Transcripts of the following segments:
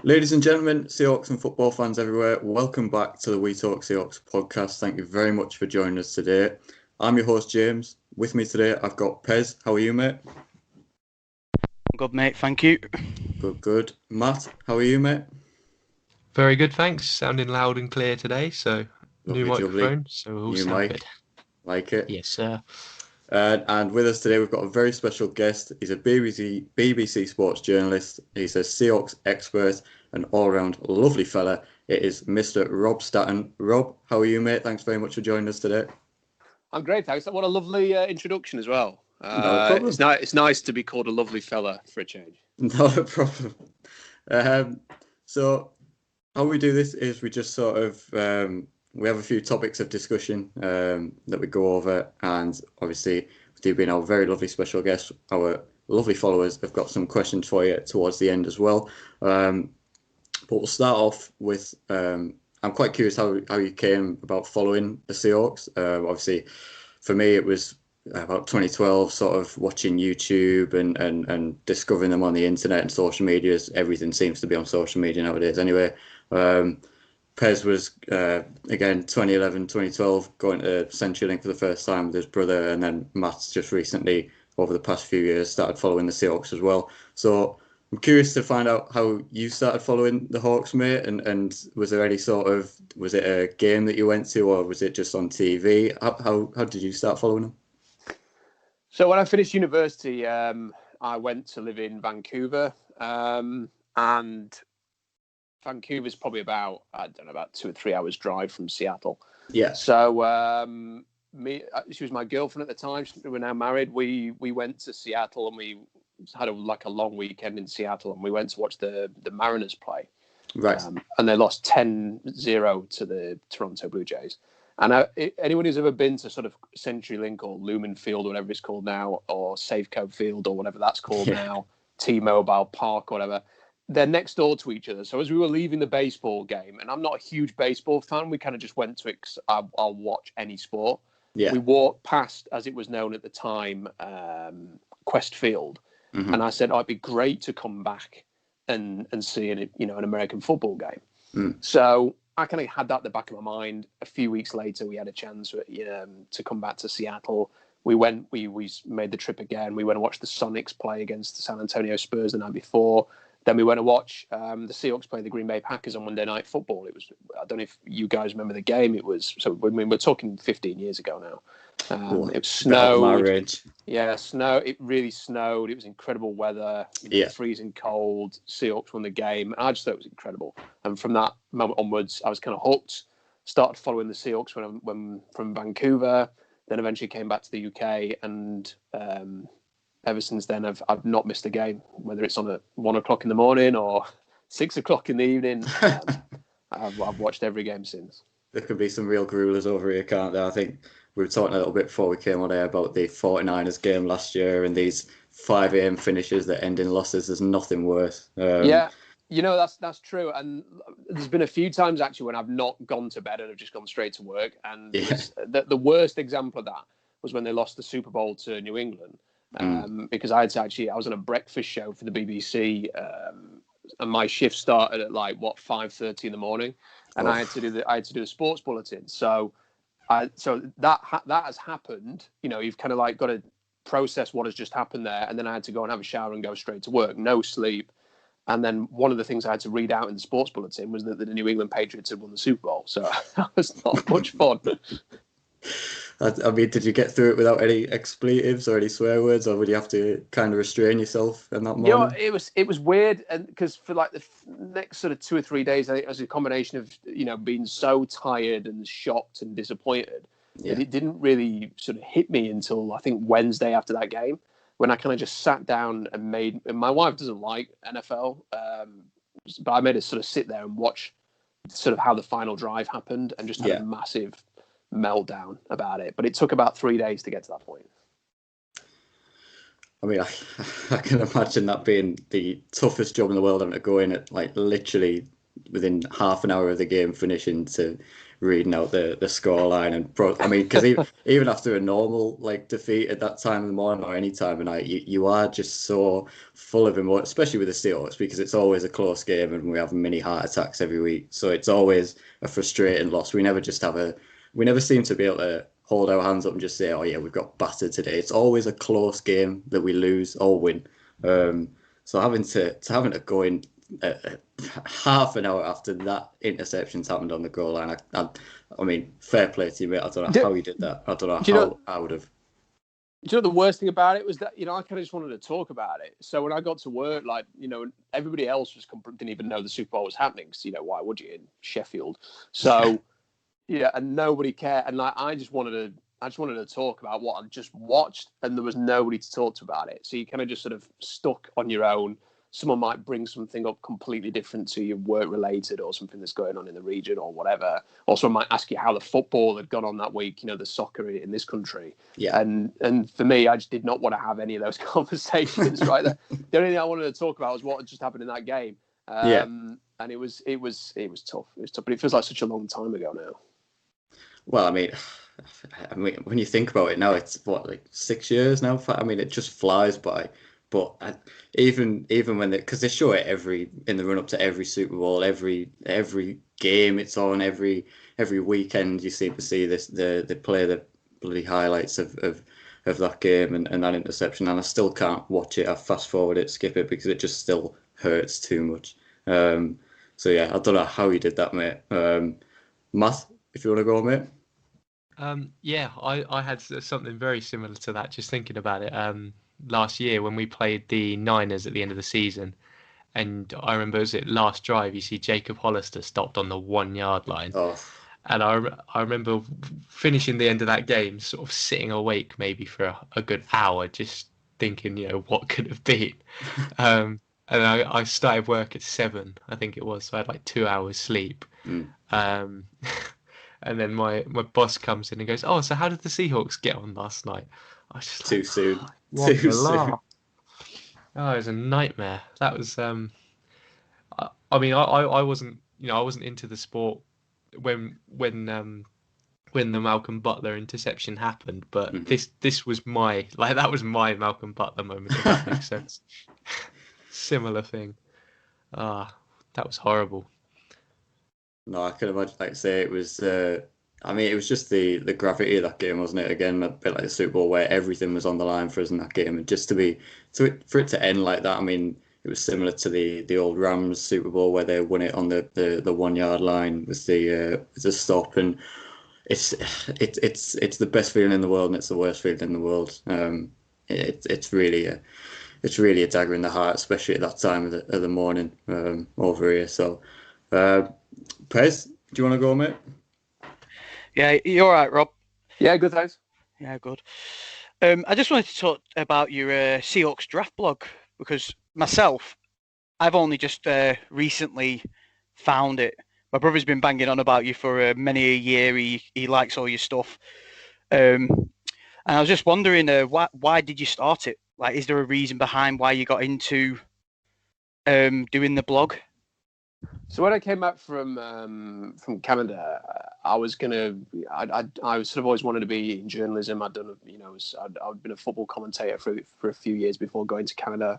Ladies and gentlemen, Seahawks and football fans everywhere, welcome back to the We Talk Seahawks podcast. Thank you very much for joining us today. I'm your host, James. With me today, I've got Pez. How are you, mate? Good, mate. Thank you. Good. Matt, how are you, mate? Very good, thanks. Sounding loud and clear today, so Lovely, new microphone, so all new sound mic. good. Like it? Yes, sir. And with us today, we've got a very special guest. He's a BBC sports journalist. He's a Seahawks expert, an all-round lovely fella. It is Mr. Rob Staton. Rob, how are you, mate? Thanks very much for joining us today. I'm great, thanks. What a lovely introduction as well. No problem. It's nice to be called a lovely fella for a change. Not a problem. So how we do this is we just sort of we have a few topics of discussion that we go over, and obviously with you being our very lovely special guest, our lovely followers have got some questions for you towards the end as well. But we'll start off with I'm quite curious how you came about following the Seahawks. Obviously, for me, it was about 2012, sort of watching YouTube and discovering them on the internet and social media. Everything seems to be on social media nowadays anyway. Pez was, again, 2011, 2012, going to CenturyLink for the first time with his brother, and then Matt's just recently, over the past few years, started following the Seahawks as well. So I'm curious to find out how you started following the Hawks, mate, and was there any was it a game that you went to, or was it just on TV? How did you start following them? So when I finished university, I went to live in Vancouver, and Vancouver's probably about 2 or 3 hours drive from Seattle. Yeah. So she was my girlfriend at the time. We were now married. We went to Seattle and we had a long weekend in Seattle, and we went to watch the Mariners play. Right. And they lost 10-0 to the Toronto Blue Jays. And anyone who's ever been to sort of CenturyLink or Lumen Field or whatever it's called now, or Safeco Field or whatever that's called now, T-Mobile Park or whatever, they're next door to each other. So as we were leaving the baseball game, and I'm not a huge baseball fan, we kind of just went to it because I'll watch any sport. Yeah. We walked past, as it was known at the time, Quest Field. Mm-hmm. And I said, it'd be great to come back and see an American football game. Mm. So I kind of had that at the back of my mind. A few weeks later, we had a chance to come back to Seattle. We made the trip again. We went and watched the Sonics play against the San Antonio Spurs the night before. Then we went to watch the Seahawks play the Green Bay Packers on Monday Night Football. It was, I don't know if you guys remember the game. It was, we're talking 15 years ago now. It snowed. Yeah, snow. It really snowed. It was incredible weather. Freezing cold. Seahawks won the game. I just thought it was incredible. And from that moment onwards, I was kind of hooked. Started following the Seahawks when from Vancouver. Then eventually came back to the UK, and ever since then, I've not missed a game, whether it's on at 1 o'clock in the morning or 6 o'clock in the evening. I've watched every game since. There could be some real gruelers over here, can't there? I think we were talking a little bit before we came on air about the 49ers game last year and these 5 a.m. finishes that end in losses. There's nothing worse. Yeah, that's true. And there's been a few times actually when I've not gone to bed and I've just gone straight to work. And the worst example of that was when they lost the Super Bowl to New England. Because I was on a breakfast show for the BBC, and my shift started at 5:30 in the morning, and I had to do the sports bulletin. So that has happened. You've kind of got to process what has just happened there, and then I had to go and have a shower and go straight to work, no sleep. And then one of the things I had to read out in the sports bulletin was that the New England Patriots had won the Super Bowl. So that was not much fun. I mean, did you get through it without any expletives or any swear words, or would you have to kind of restrain yourself in that morning? It was weird, and because for the next sort of 2 or 3 days, I think it was a combination of being so tired and shocked and disappointed that it didn't really sort of hit me until I think Wednesday after that game, when I kind of just sat down and my wife doesn't like NFL, but I made her sort of sit there and watch sort of how the final drive happened and just had a massive meltdown about it. But it took about 3 days to get to that point. I mean, I can imagine that being the toughest job in the world, having to go in at literally within half an hour of the game finishing to reading out the scoreline I mean, because even after a normal like defeat at that time of the morning or any time of night, you are just so full of emotion, especially with the Seahawks, because it's always a close game and we have mini heart attacks every week. So it's always a frustrating loss. We never seem to be able to hold our hands up and just say, oh yeah, we've got battered today. It's always a close game that we lose or win. So having to go in half an hour after that interception's happened on the goal line, I mean, fair play to you, mate. I don't know how you did that. I don't know how I would have. Do you know the worst thing about it was that, I kind of just wanted to talk about it. So when I got to work, like, everybody else didn't even know the Super Bowl was happening. Because, why would you in Sheffield? So, yeah, and nobody cared. And like, I just wanted to talk about what I just watched, and there was nobody to talk to about it. So you kind of just sort of stuck on your own. Someone might bring something up completely different to you, work related, or something that's going on in the region or whatever. Or someone might ask you how the football had gone on that week, the soccer in this country. Yeah. And for me, I just did not want to have any of those conversations. Right. The only thing I wanted to talk about was what had just happened in that game. And it was tough. It was tough, but it feels like such a long time ago now. Well, I mean, when you think about it now, it's like 6 years now. I mean, it just flies by. But even when because they show it in the run up to every Super Bowl, every game it's on, every weekend you seem to see this. They play the bloody highlights of that game and that interception, and I still can't watch it. I fast forward it, skip it because it just still hurts too much. So yeah, I don't know how you did that, mate. Matt, if you want to go, mate. Yeah, I had something very similar to that. Just thinking about it. Last year when we played the Niners at the end of the season, and I remember, was it last drive, you see Jacob Hollister stopped on the 1 yard line. And I remember finishing the end of that game sort of sitting awake maybe for a good hour just thinking, what could have been. And I started work at 7, I think it was, so I had like 2 hours sleep. And then my boss comes in and goes, oh, so how did the Seahawks get on last night? I was just too soon. Too soon. Oh, it was a nightmare. That was. I mean, I wasn't. I wasn't into the sport when the Malcolm Butler interception happened. But this was that was my Malcolm Butler moment. If that makes sense. Similar thing. That was horrible. No, I can imagine. Like I say, it was. I mean, it was just the gravity of that game, wasn't it? Again, a bit like the Super Bowl, where everything was on the line for us in that game, and just for it to end like that. I mean, it was similar to the old Rams Super Bowl where they won it on the 1 yard line with the stop, and it's the best feeling in the world, and it's the worst feeling in the world. It's really a dagger in the heart, especially at that time of the morning over here. So, Pez, do you want to go, mate? Yeah, you're all right, Rob. Yeah, good, thanks. Yeah, good. I just wanted to talk about your Seahawks draft blog, because myself, I've only just recently found it. My brother's been banging on about you for many a year. He likes all your stuff. And I was just wondering, why did you start it? Like, is there a reason behind why you got into doing the blog? So when I came back from Canada, I was sort of always wanted to be in journalism. I'd done, I'd been a football commentator for a few years before going to Canada.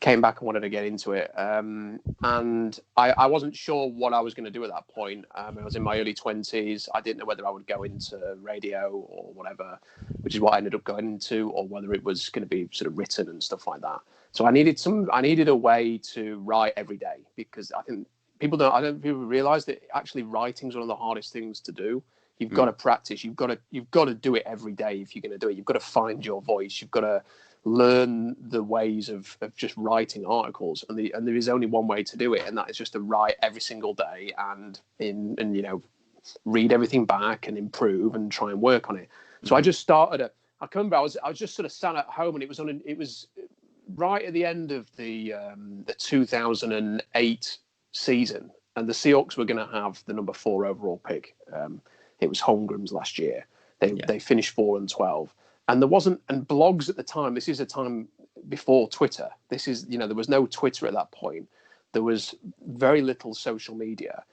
Came back and wanted to get into it, and I wasn't sure what I was going to do at that point. I was in my early 20s. I didn't know whether I would go into radio or whatever, which is what I ended up going into, or whether it was going to be sort of written and stuff like that. So I needed a way to write every day, because I think people realize that actually writing is one of the hardest things to do. You've got to practice. You've got to do it every day if you're going to do it. You've got to find your voice. You've got to learn the ways of just writing articles, and there is only one way to do it, and that is just to write every single day and read everything back and improve and try and work on it. So I just started I can remember I was just sort of sat at home, and it was right at the end of the 2008 season, and the Seahawks were going to have the number 4 overall pick. It was Holmgren's last year. They finished 4-12, and there wasn't, and blogs at the time. This is a time before Twitter. This is, there was no Twitter at that point. There was very little social media.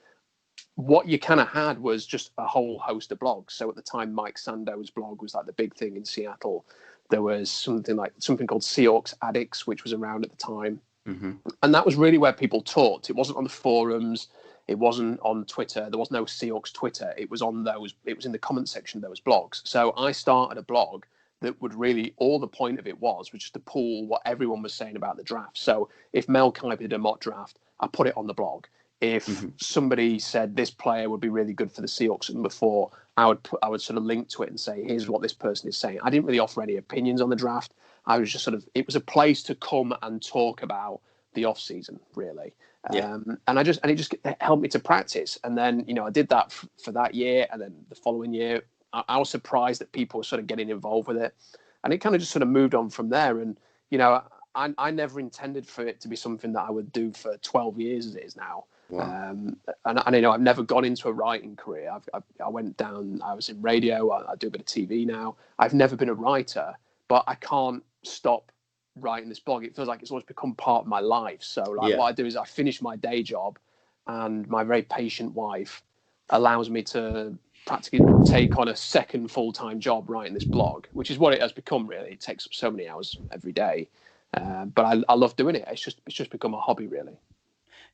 what you kind of had was just a whole host of blogs. So at the time, Mike Sando's blog was like the big thing in Seattle. There was something called Seahawks Addicts, which was around at the time. Mm-hmm. And that was really where people talked. It wasn't on the forums. It wasn't on Twitter. There was no Seahawks Twitter. It was in the comment section of those blogs. So I started a blog that would really, all the point of it was just to pull what everyone was saying about the draft. So if Mel Kiper did a mock draft, I put it on the blog. If somebody said this player would be really good for the Seahawks at number 4, I would sort of link to it and say, here's what this person is saying. I didn't really offer any opinions on the draft. I was just it was a place to come and talk about the off season, really. Yeah. And it just helped me to practice. And then, I did that for that year. And then the following year, I was surprised that people were sort of getting involved with it. And it kind of just sort of moved on from there. And, I never intended for it to be something that I would do for 12 years as it is now. Wow. And I've never gone into a writing career. I went down, I was in radio, I do a bit of TV now. I've never been a writer, but I can't stop writing this blog. It feels like it's always become part of my life. So what I do is I finish my day job, and my very patient wife allows me to practically take on a second full-time job writing this blog, which is what it has become, really. It takes up so many hours every day. But I love doing it. It's just become a hobby, really.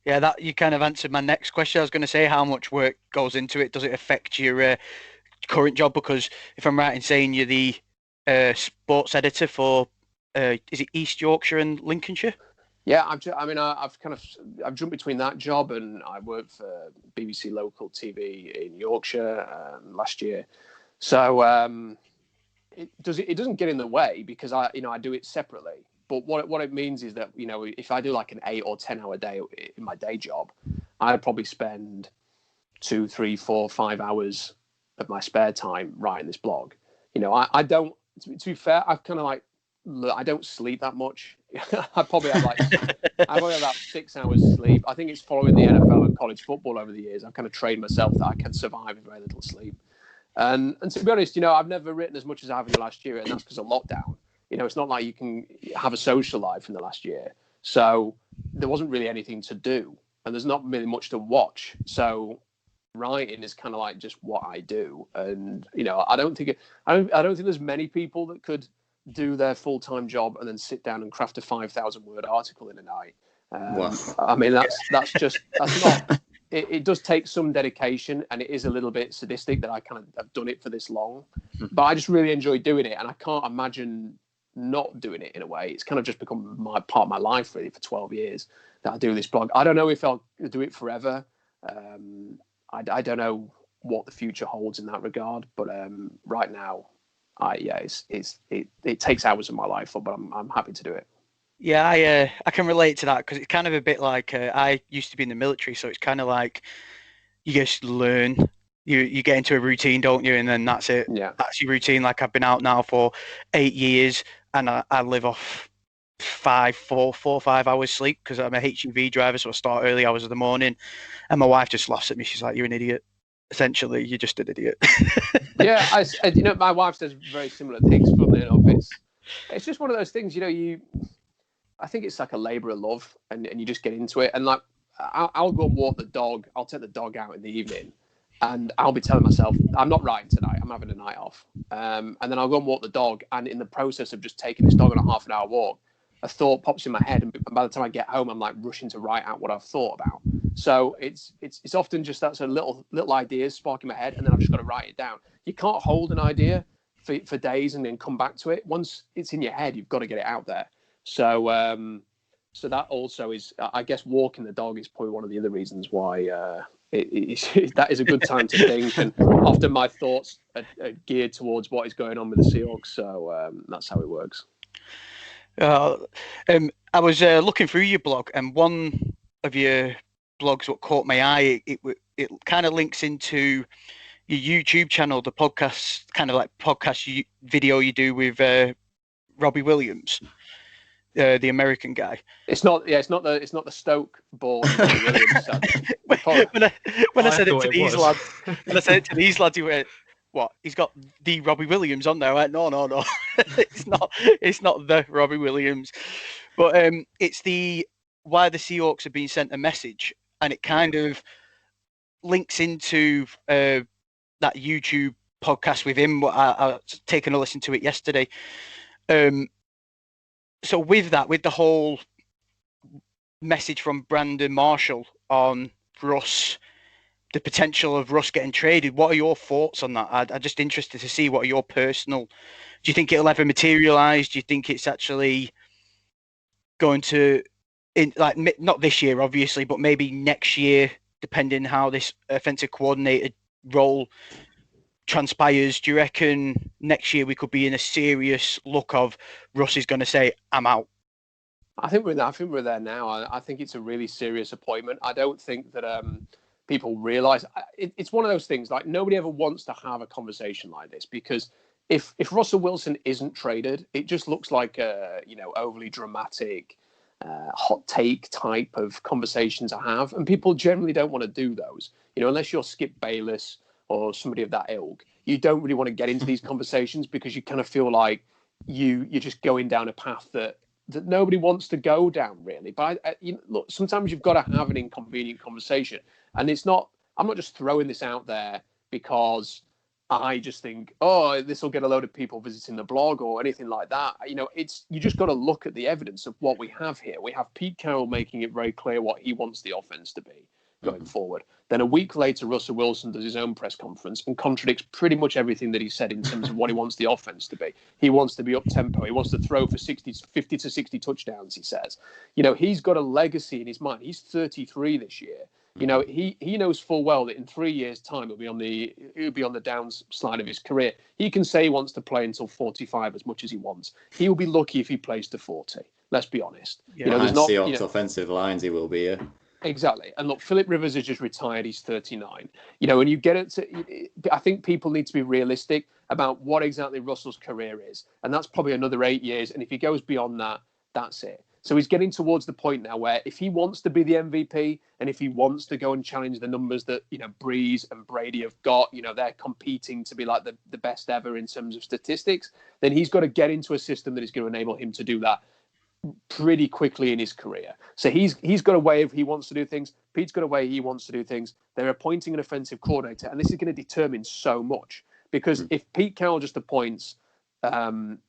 Yeah, that you kind of answered my next question. I was going to say, how much work goes into it? Does it affect your current job? Because if I'm right in saying you're the sports editor for, is it East Yorkshire and Lincolnshire? Yeah, I've jumped between that job, and I worked for BBC local TV in Yorkshire last year. So it doesn't get in the way, because I do it separately. But what it means is that, if I do like an 8 or 10 hour day in my day job, I'd probably spend 2, 3, 4, 5 hours of my spare time writing this blog. I don't, to be fair, I've kind of like, I don't sleep that much. I probably have about 6 hours sleep. I think it's following the NFL and college football over the years. I've kind of trained myself that I can survive with very little sleep. And to be honest, I've never written as much as I have in the last year, and that's because of lockdown. It's not like you can have a social life in the last year. So there wasn't really anything to do, and there's not really much to watch. So writing is kind of like just what I do. And, I don't think there's many people that could do their full-time job and then sit down and craft a 5,000 word article in a night. Wow. I mean, that's not, it does take some dedication, and it is a little bit sadistic that I kind of have done it for this long, but I just really enjoy doing it. And I can't imagine not doing it in a way. It's kind of just become part of my life, really, for 12 years that I do this blog. I don't know if I'll do it forever. I don't know what the future holds in that regard, but right now, it takes hours of my life, but I'm happy to do it. Yeah, I can relate to that, because it's kind of a bit like I used to be in the military, so it's kind of like you just learn. You get into a routine, don't you? And then that's it. Yeah. That's your routine. Like, I've been out now for 8 years, and I live off 4 or 5 hours sleep, because I'm a HGV driver, so I start early hours of the morning. And my wife just laughs at me. She's like, "You're an idiot. Essentially, you're just an idiot." Yeah, my wife says very similar things. Funnily enough, it's just one of those things. I think it's like a labour of love, and you just get into it. And like, I'll go and walk the dog. I'll take the dog out in the evening, and I'll be telling myself, I'm not writing tonight. I'm having a night off. And then I'll go and walk the dog. And in the process of just taking this dog on a half an hour walk, a thought pops in my head. And by the time I get home, I'm like rushing to write out what I've thought about. So it's often just that sort of little ideas spark in my head, and then I've just got to write it down. You can't hold an idea for days and then come back to it. Once it's in your head, you've got to get it out there. So so that also is, I guess, walking the dog is probably one of the other reasons why that is a good time to think. And often my thoughts are geared towards what is going on with the Seahawks. So that's how it works. I was looking through your blog, and one of your blogs what caught my eye. It kind of links into your YouTube channel, the podcast, kind of like podcast video you do with Robbie Williams. The American guy. It's not the Stoke born. when I said it to these lads, he went, "What? He's got the Robbie Williams on there?" I went, No. it's not the Robbie Williams, but it's the why the Seahawks have been sent a message, and it kind of links into that YouTube podcast with him. I taken a listen to it yesterday. So with the whole message from Brandon Marshall on Russ, the potential of Russ getting traded, what are your thoughts on that? I'm just interested to see what are your personal. Do you think it'll ever materialise? Do you think it's actually going to, not this year, obviously, but maybe next year, depending how this offensive coordinator role transpires? Do you reckon next year we could be in a serious look of Russ is going to say, I'm out? I think we're there now. I think it's a really serious appointment. I don't think that people realise. It's one of those things, like, nobody ever wants to have a conversation like this, because if Russell Wilson isn't traded, it just looks like a overly dramatic, hot take type of conversations I have, and people generally don't want to do those. Unless you're Skip Bayless or somebody of that ilk, you don't really want to get into these conversations, because you kind of feel like you're just going down a path that nobody wants to go down, really. But look, sometimes you've got to have an inconvenient conversation, and I'm not just throwing this out there because I just think, this will get a load of people visiting the blog or anything like that. You just got to look at the evidence of what we have here. We have Pete Carroll making it very clear what he wants the offense to be going forward. Then a week later, Russell Wilson does his own press conference and contradicts pretty much everything that he said in terms of what he wants the offense to be. He wants to be up-tempo. He wants to throw for 50 to 60 touchdowns, he says. He's got a legacy in his mind. He's 33 this year. He knows full well that in 3 years' time he'll be on the downslide of his career. He can say he wants to play until 45 as much as he wants. He will be lucky if he plays to 40. Let's be honest. Yeah, there's not Seahawks offensive lines. He will be. Yeah. Exactly. And look, Philip Rivers has just retired. He's 39. And you get it to, I think people need to be realistic about what exactly Russell's career is. And that's probably another 8 years. And if he goes beyond that, that's it. So he's getting towards the point now where if he wants to be the MVP, and if he wants to go and challenge the numbers that, Breeze and Brady have got, they're competing to be like the best ever in terms of statistics, then he's got to get into a system that is going to enable him to do that pretty quickly in his career. So he's got a way of he wants to do things. Pete's got a way he wants to do things. They're appointing an offensive coordinator, and this is going to determine so much, because if Pete Carroll just appoints one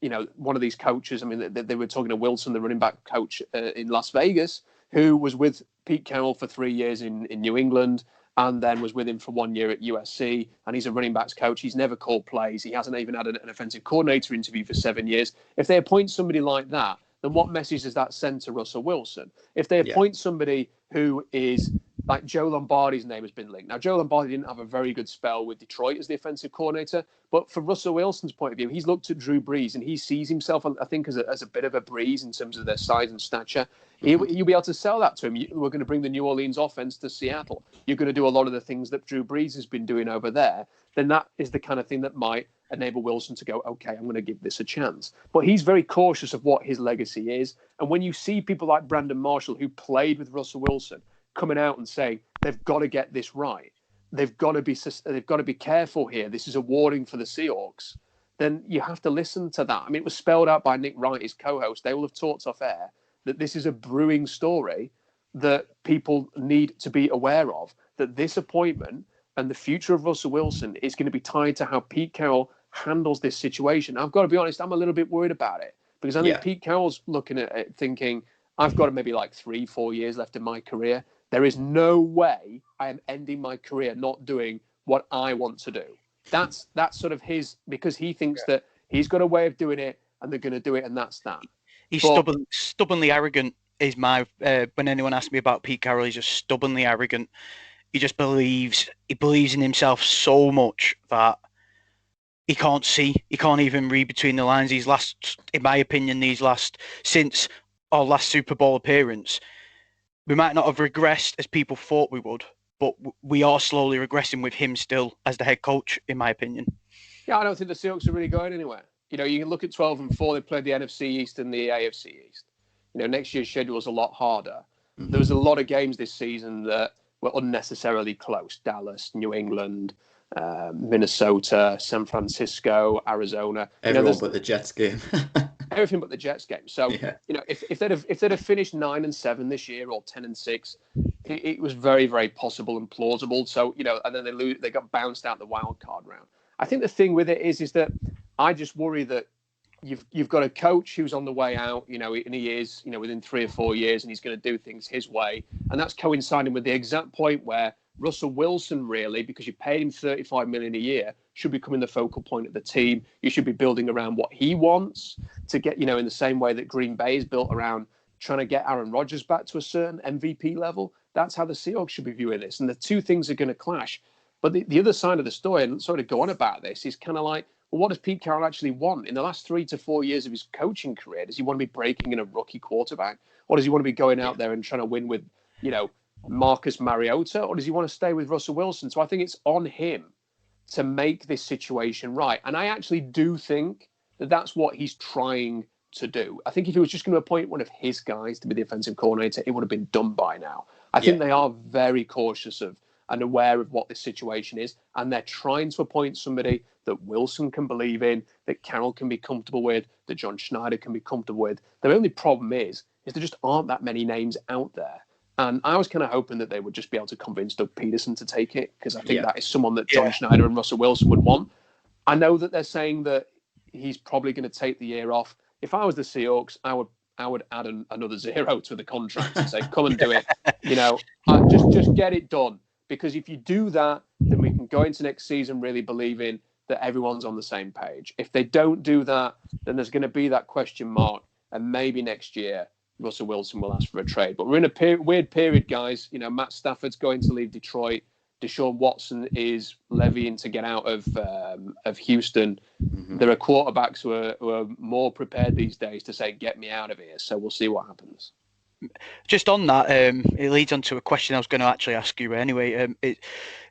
of these coaches, I mean, they were talking to Wilson, the running back coach in Las Vegas, who was with Pete Carroll for 3 years in New England, and then was with him for 1 year at USC, and he's a running backs coach. He's never called plays. He hasn't even had an offensive coordinator interview for 7 years. If they appoint somebody like that, then what message does that send to Russell Wilson? If they appoint somebody who is like Joe Lombardi's name has been linked. Now, Joe Lombardi didn't have a very good spell with Detroit as the offensive coordinator, but from Russell Wilson's point of view, he's looked at Drew Brees and he sees himself, I think, as a bit of a Brees in terms of their size and stature. You'll be able to sell that to him. We're going to bring the New Orleans offense to Seattle. You're going to do a lot of the things that Drew Brees has been doing over there. Then that is the kind of thing that might enable Wilson to go, okay, I'm going to give this a chance. But he's very cautious of what his legacy is. And when you see people like Brandon Marshall, who played with Russell Wilson, coming out and saying they've got to get this right, they've got to be careful here, this is a warning for the Seahawks, then you have to listen to that. I mean, it was spelled out by Nick Wright, his co-host. They will have talked off air that this is a brewing story that people need to be aware of, that this appointment and the future of Russell Wilson is going to be tied to how Pete Carroll handles this situation. I've got to be honest, I'm a little bit worried about it, because I think Pete Carroll's looking at it thinking, I've got maybe like 3-4 years left in my career. There is no way I am ending my career not doing what I want to do. That's sort of his, because he thinks that he's got a way of doing it and they're going to do it, and that's that. He's stubbornly arrogant is my, when anyone asks me about Pete Carroll, he's just stubbornly arrogant. He just believes in himself so much that he can't even read between the lines. In my opinion, since our last Super Bowl appearance, we might not have regressed as people thought we would, but we are slowly regressing with him still as the head coach, in my opinion. Yeah, I don't think the Seahawks are really going anywhere. You can look at 12-4. They played the NFC East and the AFC East. Next year's schedule is a lot harder. There was a lot of games this season that were unnecessarily close. Dallas, New England, Minnesota, San Francisco, Arizona. Everyone but the Jets game. everything but the Jets game. So if they'd have finished 9-7 this year or 10-6, it was very, very possible and plausible. So and then they got bounced out the wild card round. I think the thing with it is that I just worry that you've got a coach who's on the way out, and he is, within 3 or 4 years, and he's going to do things his way, and that's coinciding with the exact point where Russell Wilson, really, because you paid him $35 million a year, should be becoming the focal point of the team. You should be building around what he wants to get, in the same way that Green Bay is built around trying to get Aaron Rodgers back to a certain MVP level. That's how the Seahawks should be viewing this, and the two things are going to clash. But the other side of the story, and sort of go on about this, is kind of like, well, what does Pete Carroll actually want? In the last 3 to 4 years of his coaching career, does he want to be breaking in a rookie quarterback? Or does he want to be going out there and trying to win with, Marcus Mariota? Or does he want to stay with Russell Wilson? So I think it's on him to make this situation right. And I actually do think that that's what he's trying to do. I think if he was just going to appoint one of his guys to be the offensive coordinator, it would have been done by now. I think they are very cautious of and aware of what this situation is. And they're trying to appoint somebody that Wilson can believe in, that Carroll can be comfortable with, that John Schneider can be comfortable with. The only problem is there just aren't that many names out there. And I was kind of hoping that they would just be able to convince Doug Peterson to take it, because I think that is someone that John Schneider and Russell Wilson would want. I know that they're saying that he's probably going to take the year off. If I was the Seahawks, I would add another 0 to the contract and say, come and do it. Just get it done. Because if you do that, then we can go into next season really believing that everyone's on the same page. If they don't do that, then there's going to be that question mark. And maybe next year, Russell Wilson will ask for a trade. But we're in a weird period, guys. Matt Stafford's going to leave Detroit. Deshaun Watson is levying to get out of Houston. Mm-hmm. There are quarterbacks who are more prepared these days to say, get me out of here. So we'll see what happens. Just on that, it leads on to a question I was going to actually ask you anyway.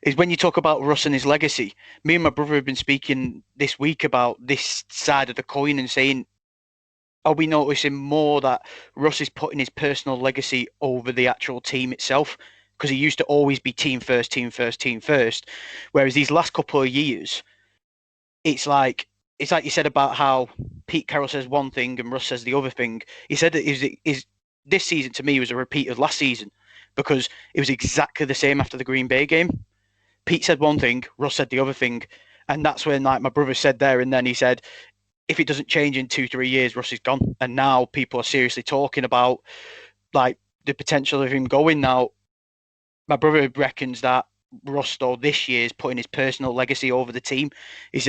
Is when you talk about Russ and his legacy, me and my brother have been speaking this week about this side of the coin and saying, are we noticing more that Russ is putting his personal legacy over the actual team itself? Because he used to always be team first. Whereas these last couple of years, it's like you said about how Pete Carroll says one thing and Russ says the other thing. He said that this season to me was a repeat of last season, because it was exactly the same after the Green Bay game. Pete said one thing, Russ said the other thing. And that's when, like my brother said there, and then he said, if it doesn't change in 2-3 years, Russ is gone. And now people are seriously talking about like the potential of him going. Now, my brother reckons that Russ, though, this year is putting his personal legacy over the team. His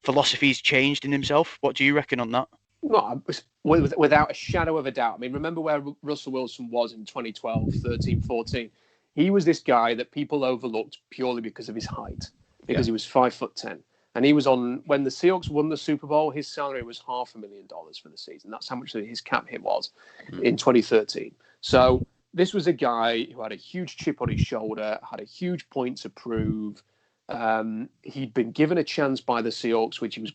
philosophy's changed in himself. What do you reckon on that? No, without a shadow of a doubt. I mean, remember where Russell Wilson was in 2012, 13, 14? He was this guy that people overlooked purely because of his height, because he was 5'10". And he was when the Seahawks won the Super Bowl, his salary was $500,000 for the season. That's how much his cap hit was in 2013. So this was a guy who had a huge chip on his shoulder, had a huge point to prove. He'd been given a chance by the Seahawks, which he was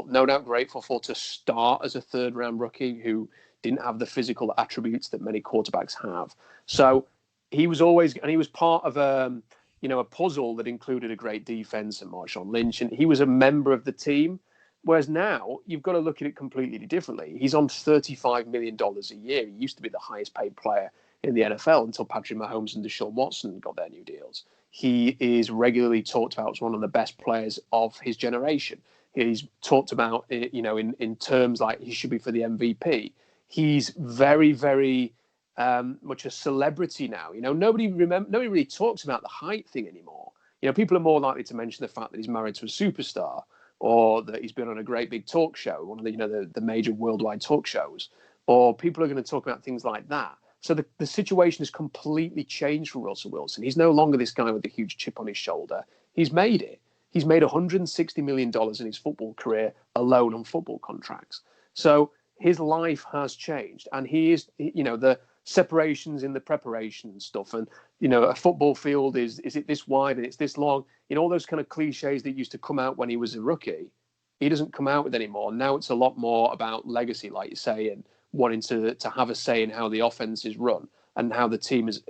no doubt grateful for, to start as a third-round rookie who didn't have the physical attributes that many quarterbacks have. So he was part of a puzzle that included a great defense and Marshawn Lynch, and he was a member of the team. Whereas now you've got to look at it completely differently. He's on $35 million a year. He used to be the highest paid player in the NFL until Patrick Mahomes and Deshaun Watson got their new deals. He is regularly talked about as one of the best players of his generation. He's talked about, in terms like he should be for the MVP. He's very, very much a celebrity now. Nobody really talks about the height thing anymore. People are more likely to mention the fact that he's married to a superstar, or that he's been on a great big talk show, one of the major worldwide talk shows, or people are going to talk about things like that. So the situation has completely changed for Russell Wilson. He's no longer this guy with a huge chip on his shoulder. He's made it. He's made $160 million in his football career alone on football contracts. So his life has changed. And he is, the separations in the preparation stuff. And, a football field is it this wide and it's this long? All those kind of cliches that used to come out when he was a rookie, he doesn't come out with anymore. Now it's a lot more about legacy, like you say, and wanting to have a say in how the offense is run and how the team is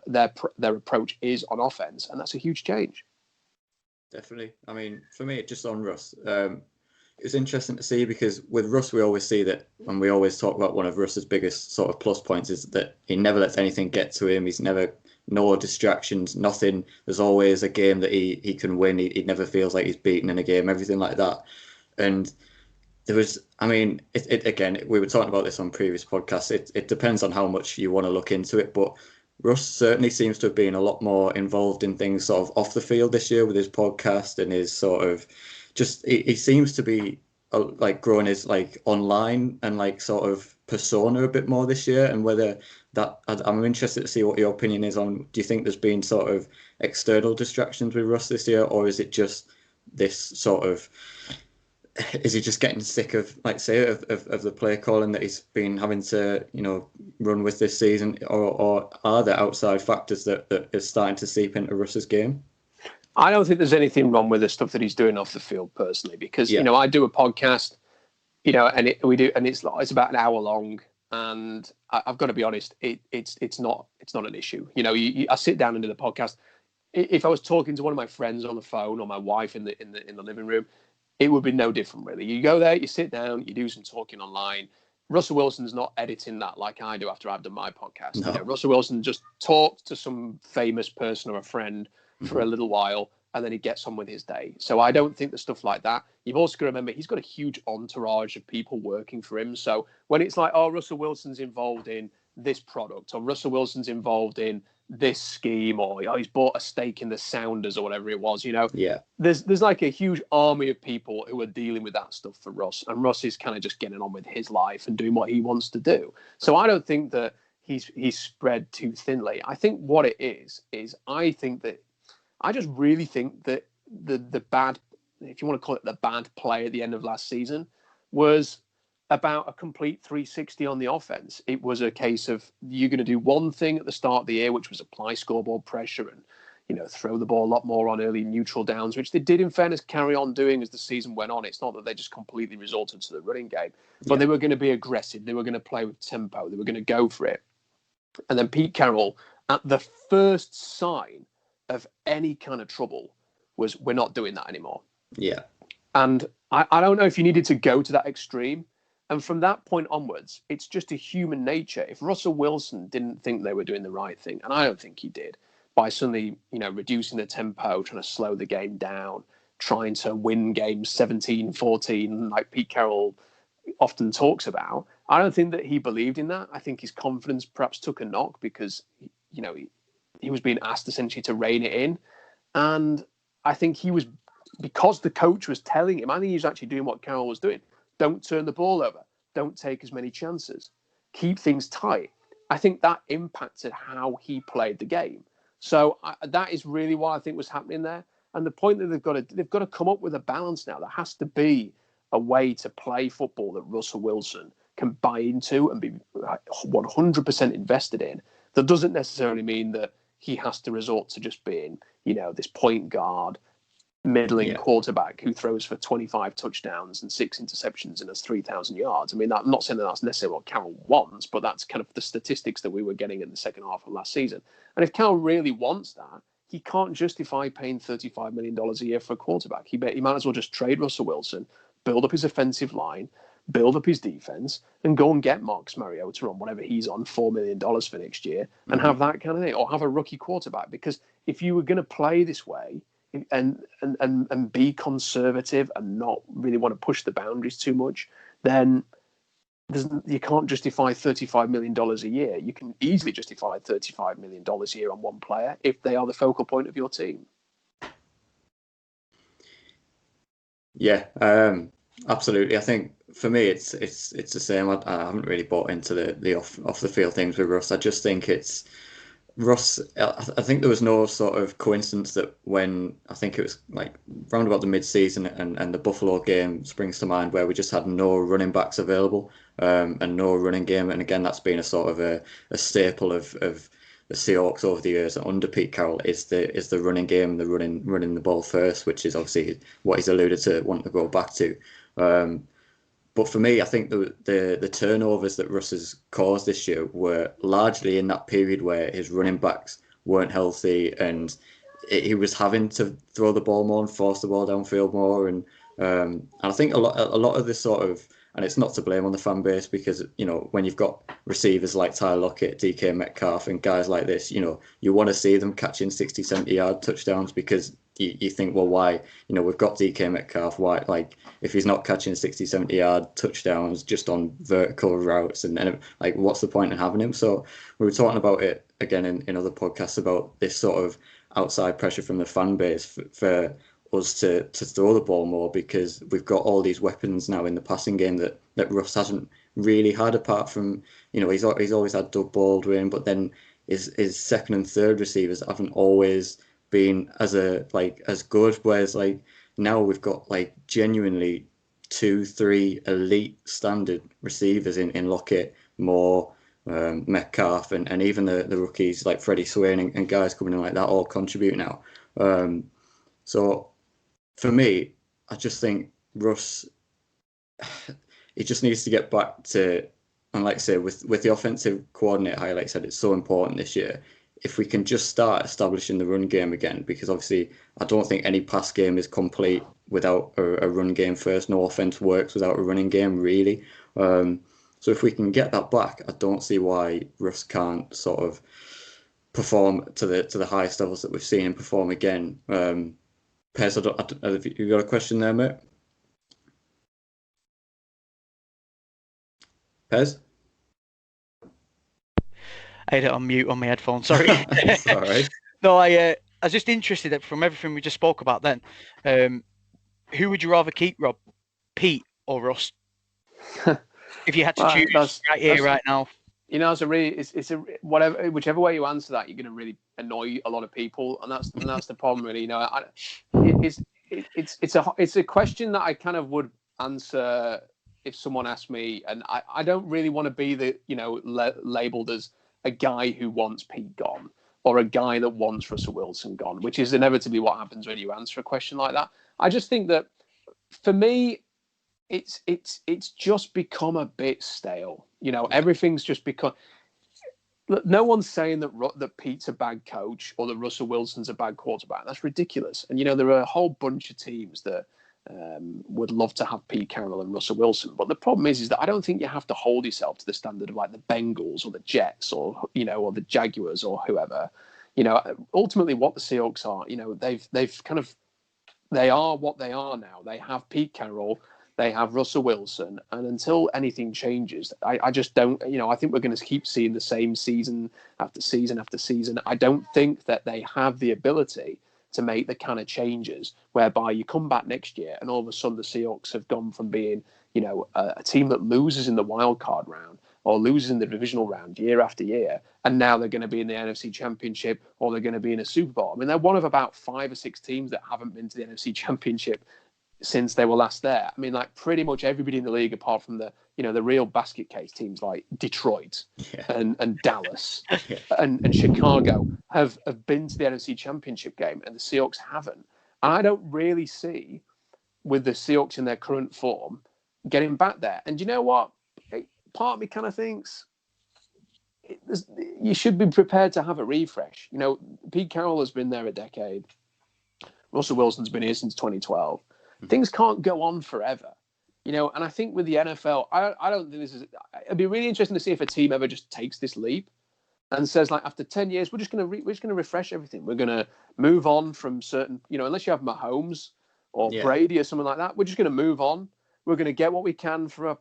their approach is on offense, and that's a huge change. Definitely. I mean, for me, just on Russ, it's interesting to see, because with Russ, we always see that, and we always talk about one of Russ's biggest sort of plus points is that he never lets anything get to him. He's never, no distractions, nothing. There's always a game that he can win. He never feels like he's beaten in a game, everything like that. And there was, I mean, it again, we were talking about this on previous podcasts. It depends on how much you want to look into it, but Russ certainly seems to have been a lot more involved in things sort of off the field this year with his podcast and his sort of just, he seems to be like growing his like online and like sort of persona a bit more this year. And whether that, I'm interested to see what your opinion is on, do you think there's been sort of external distractions with Russ this year, or is it just this sort of, is he just getting sick of, like, say, of the play calling that he's been having to, you know, run with this season, or are there outside factors that is starting to seep into Russ's game? I don't think there's anything wrong with the stuff that he's doing off the field personally, because you know, I do a podcast, you know, and it's about an hour long, and I've got to be honest, it's not an issue. You know, I sit down and do the podcast. If I was talking to one of my friends on the phone or my wife in the living room, it would be no different, really. You go there, you sit down, you do some talking online. Russell Wilson's not editing that like I do after I've done my podcast. No. You know, Russell Wilson just talks to some famous person or a friend for a little while, and then he gets on with his day. So I don't think there's stuff like that. You've also got to remember, he's got a huge entourage of people working for him. So when it's like, oh, Russell Wilson's involved in this product, or Russell Wilson's involved in this scheme, or oh, he's bought a stake in the Sounders or whatever it was, you know, there's like a huge army of people who are dealing with that stuff for Russ, and Russ is kind of just getting on with his life and doing what he wants to do. So I don't think that he's spread too thinly. I think what it is I just really think that the bad, if you want to call it the bad play at the end of last season, was about a complete 360 on the offense. It was a case of, you're going to do one thing at the start of the year, which was apply scoreboard pressure and, you know, throw the ball a lot more on early neutral downs, which they did, in fairness, carry on doing as the season went on. It's not that they just completely resorted to the running game, but they were going to be aggressive. They were going to play with tempo. They were going to go for it. And then Pete Carroll, at the first sign of any kind of trouble, was, we're not doing that anymore. Yeah. And I don't know if you needed to go to that extreme. And from that point onwards, it's just a human nature. If Russell Wilson didn't think they were doing the right thing, and I don't think he did, by suddenly, you know, reducing the tempo, trying to slow the game down, trying to win games 17-14, like Pete Carroll often talks about, I don't think that he believed in that. I think his confidence perhaps took a knock because, you know, he was being asked essentially to rein it in. And I think he was, because the coach was telling him, I think he was actually doing what Carroll was doing. Don't turn the ball over. Don't take as many chances. Keep things tight. I think that impacted how he played the game. So that is really what I think was happening there. And the point that they've got to come up with a balance now. There has to be a way to play football that Russell Wilson can buy into and be 100% invested in. That doesn't necessarily mean that he has to resort to just being, you know, this point guard, middling quarterback who throws for 25 touchdowns and 6 interceptions and has 3,000 yards. I mean, I'm not saying that that's necessarily what Carroll wants, but that's kind of the statistics that we were getting in the second half of last season. And if Carroll really wants that, he can't justify paying $35 million a year for a quarterback. He might as well just trade Russell Wilson, build up his offensive line, build up his defense, and go and get Marcus Mariota on whatever he's on, $4 million for next year, and have that kind of thing, or have a rookie quarterback. Because if you were going to play this way, and be conservative and not really want to push the boundaries too much, then you can't justify $35 million a year. You can easily justify $35 million a year on one player if they are the focal point of your team. Yeah, absolutely. I think for me, it's the same. I haven't really bought into the off the field things with Russ. I just think it's Russ. I think there was no sort of coincidence that when, I think it was like round about the mid-season and the Buffalo game springs to mind, where we just had no running backs available and no running game. And again, that's been a sort of a staple of the Seahawks over the years under Pete Carroll is the running game, the running the ball first, which is obviously what he's alluded to wanting to go back to. But for me, I think the turnovers that Russ has caused this year were largely in that period where his running backs weren't healthy and he was having to throw the ball more and force the ball downfield more. And And I think a lot of this sort of, and it's not to blame on the fan base because, you know, when you've got receivers like Tyler Lockett, DK Metcalf, and guys like this, you know, you want to see them catching 60, 70-yard touchdowns because you think, well, why? You know, we've got DK Metcalf. Why, like, if he's not catching 60, 70-yard touchdowns just on vertical routes, and like, what's the point in having him? So we were talking about it again in other podcasts about this sort of outside pressure from the fan base for us to throw the ball more because we've got all these weapons now in the passing game that Russ hasn't really had, apart from, you know, he's always had Doug Baldwin, but then his second and third receivers haven't always been as good, whereas like now we've got like genuinely 2-3 elite standard receivers in Lockett, Moore, Metcalf, and even the rookies like Freddie Swain and guys coming in like that all contribute now. So for me, I just think Russ, he just needs to get back to, and like I say, with the offensive coordinator, like I said, it's so important this year. If we can just start establishing the run game again, because obviously I don't think any pass game is complete without a run game first. No offense works without a running game, really. So if we can get that back, I don't see why Russ can't sort of perform to the highest levels that we've seen him perform again. Pez, have you got a question there, mate? Pez? I had it on mute on my headphones. Sorry. Sorry. No, I was just interested that from everything we just spoke about then, who would you rather keep, Rob? Pete or Russ? If you had to choose right now. You know, it's a whatever, whichever way you answer that, you're going to really annoy a lot of people, and that's the problem, really. You know, it's a question that I kind of would answer if someone asked me, and I don't really want to be the, you know, labeled as a guy who wants Pete gone or a guy that wants Russell Wilson gone, which is inevitably what happens when you answer a question like that. I just think that for me, it's just become a bit stale. You know, everything's just become. Look, no one's saying that Pete's a bad coach or that Russell Wilson's a bad quarterback. That's ridiculous. And you know, there are a whole bunch of teams that would love to have Pete Carroll and Russell Wilson. But the problem is that I don't think you have to hold yourself to the standard of like the Bengals or the Jets or, you know, or the Jaguars or whoever. You know, ultimately what the Seahawks are, you know, they are what they are now. They have Pete Carroll, they have Russell Wilson, and until anything changes, I just don't, you know, I think we're going to keep seeing the same season after season after season. I don't think that they have the ability to make the kind of changes whereby you come back next year and all of a sudden the Seahawks have gone from being, you know, a team that loses in the wild card round or loses in the divisional round year after year, and now they're going to be in the NFC Championship or they're going to be in a Super Bowl. I mean, they're one of about 5 or 6 teams that haven't been to the NFC Championship since they were last there. I mean, like pretty much everybody in the league, apart from the, you know, the real basket case teams like Detroit and Dallas and Chicago have been to the NFC Championship game, and the Seahawks haven't. And I don't really see, with the Seahawks in their current form, getting back there. And you know what? Part of me kind of thinks you should be prepared to have a refresh. You know, Pete Carroll has been there a decade. Russell Wilson's been here since 2012. Things can't go on forever, you know. And I think with the NFL, I don't think this is. It'd be really interesting to see if a team ever just takes this leap and says, like, after 10 years, we're just going to refresh everything. We're going to move on from certain, you know, unless you have Mahomes or Brady or something like that, we're just going to move on. We're going to get what we can for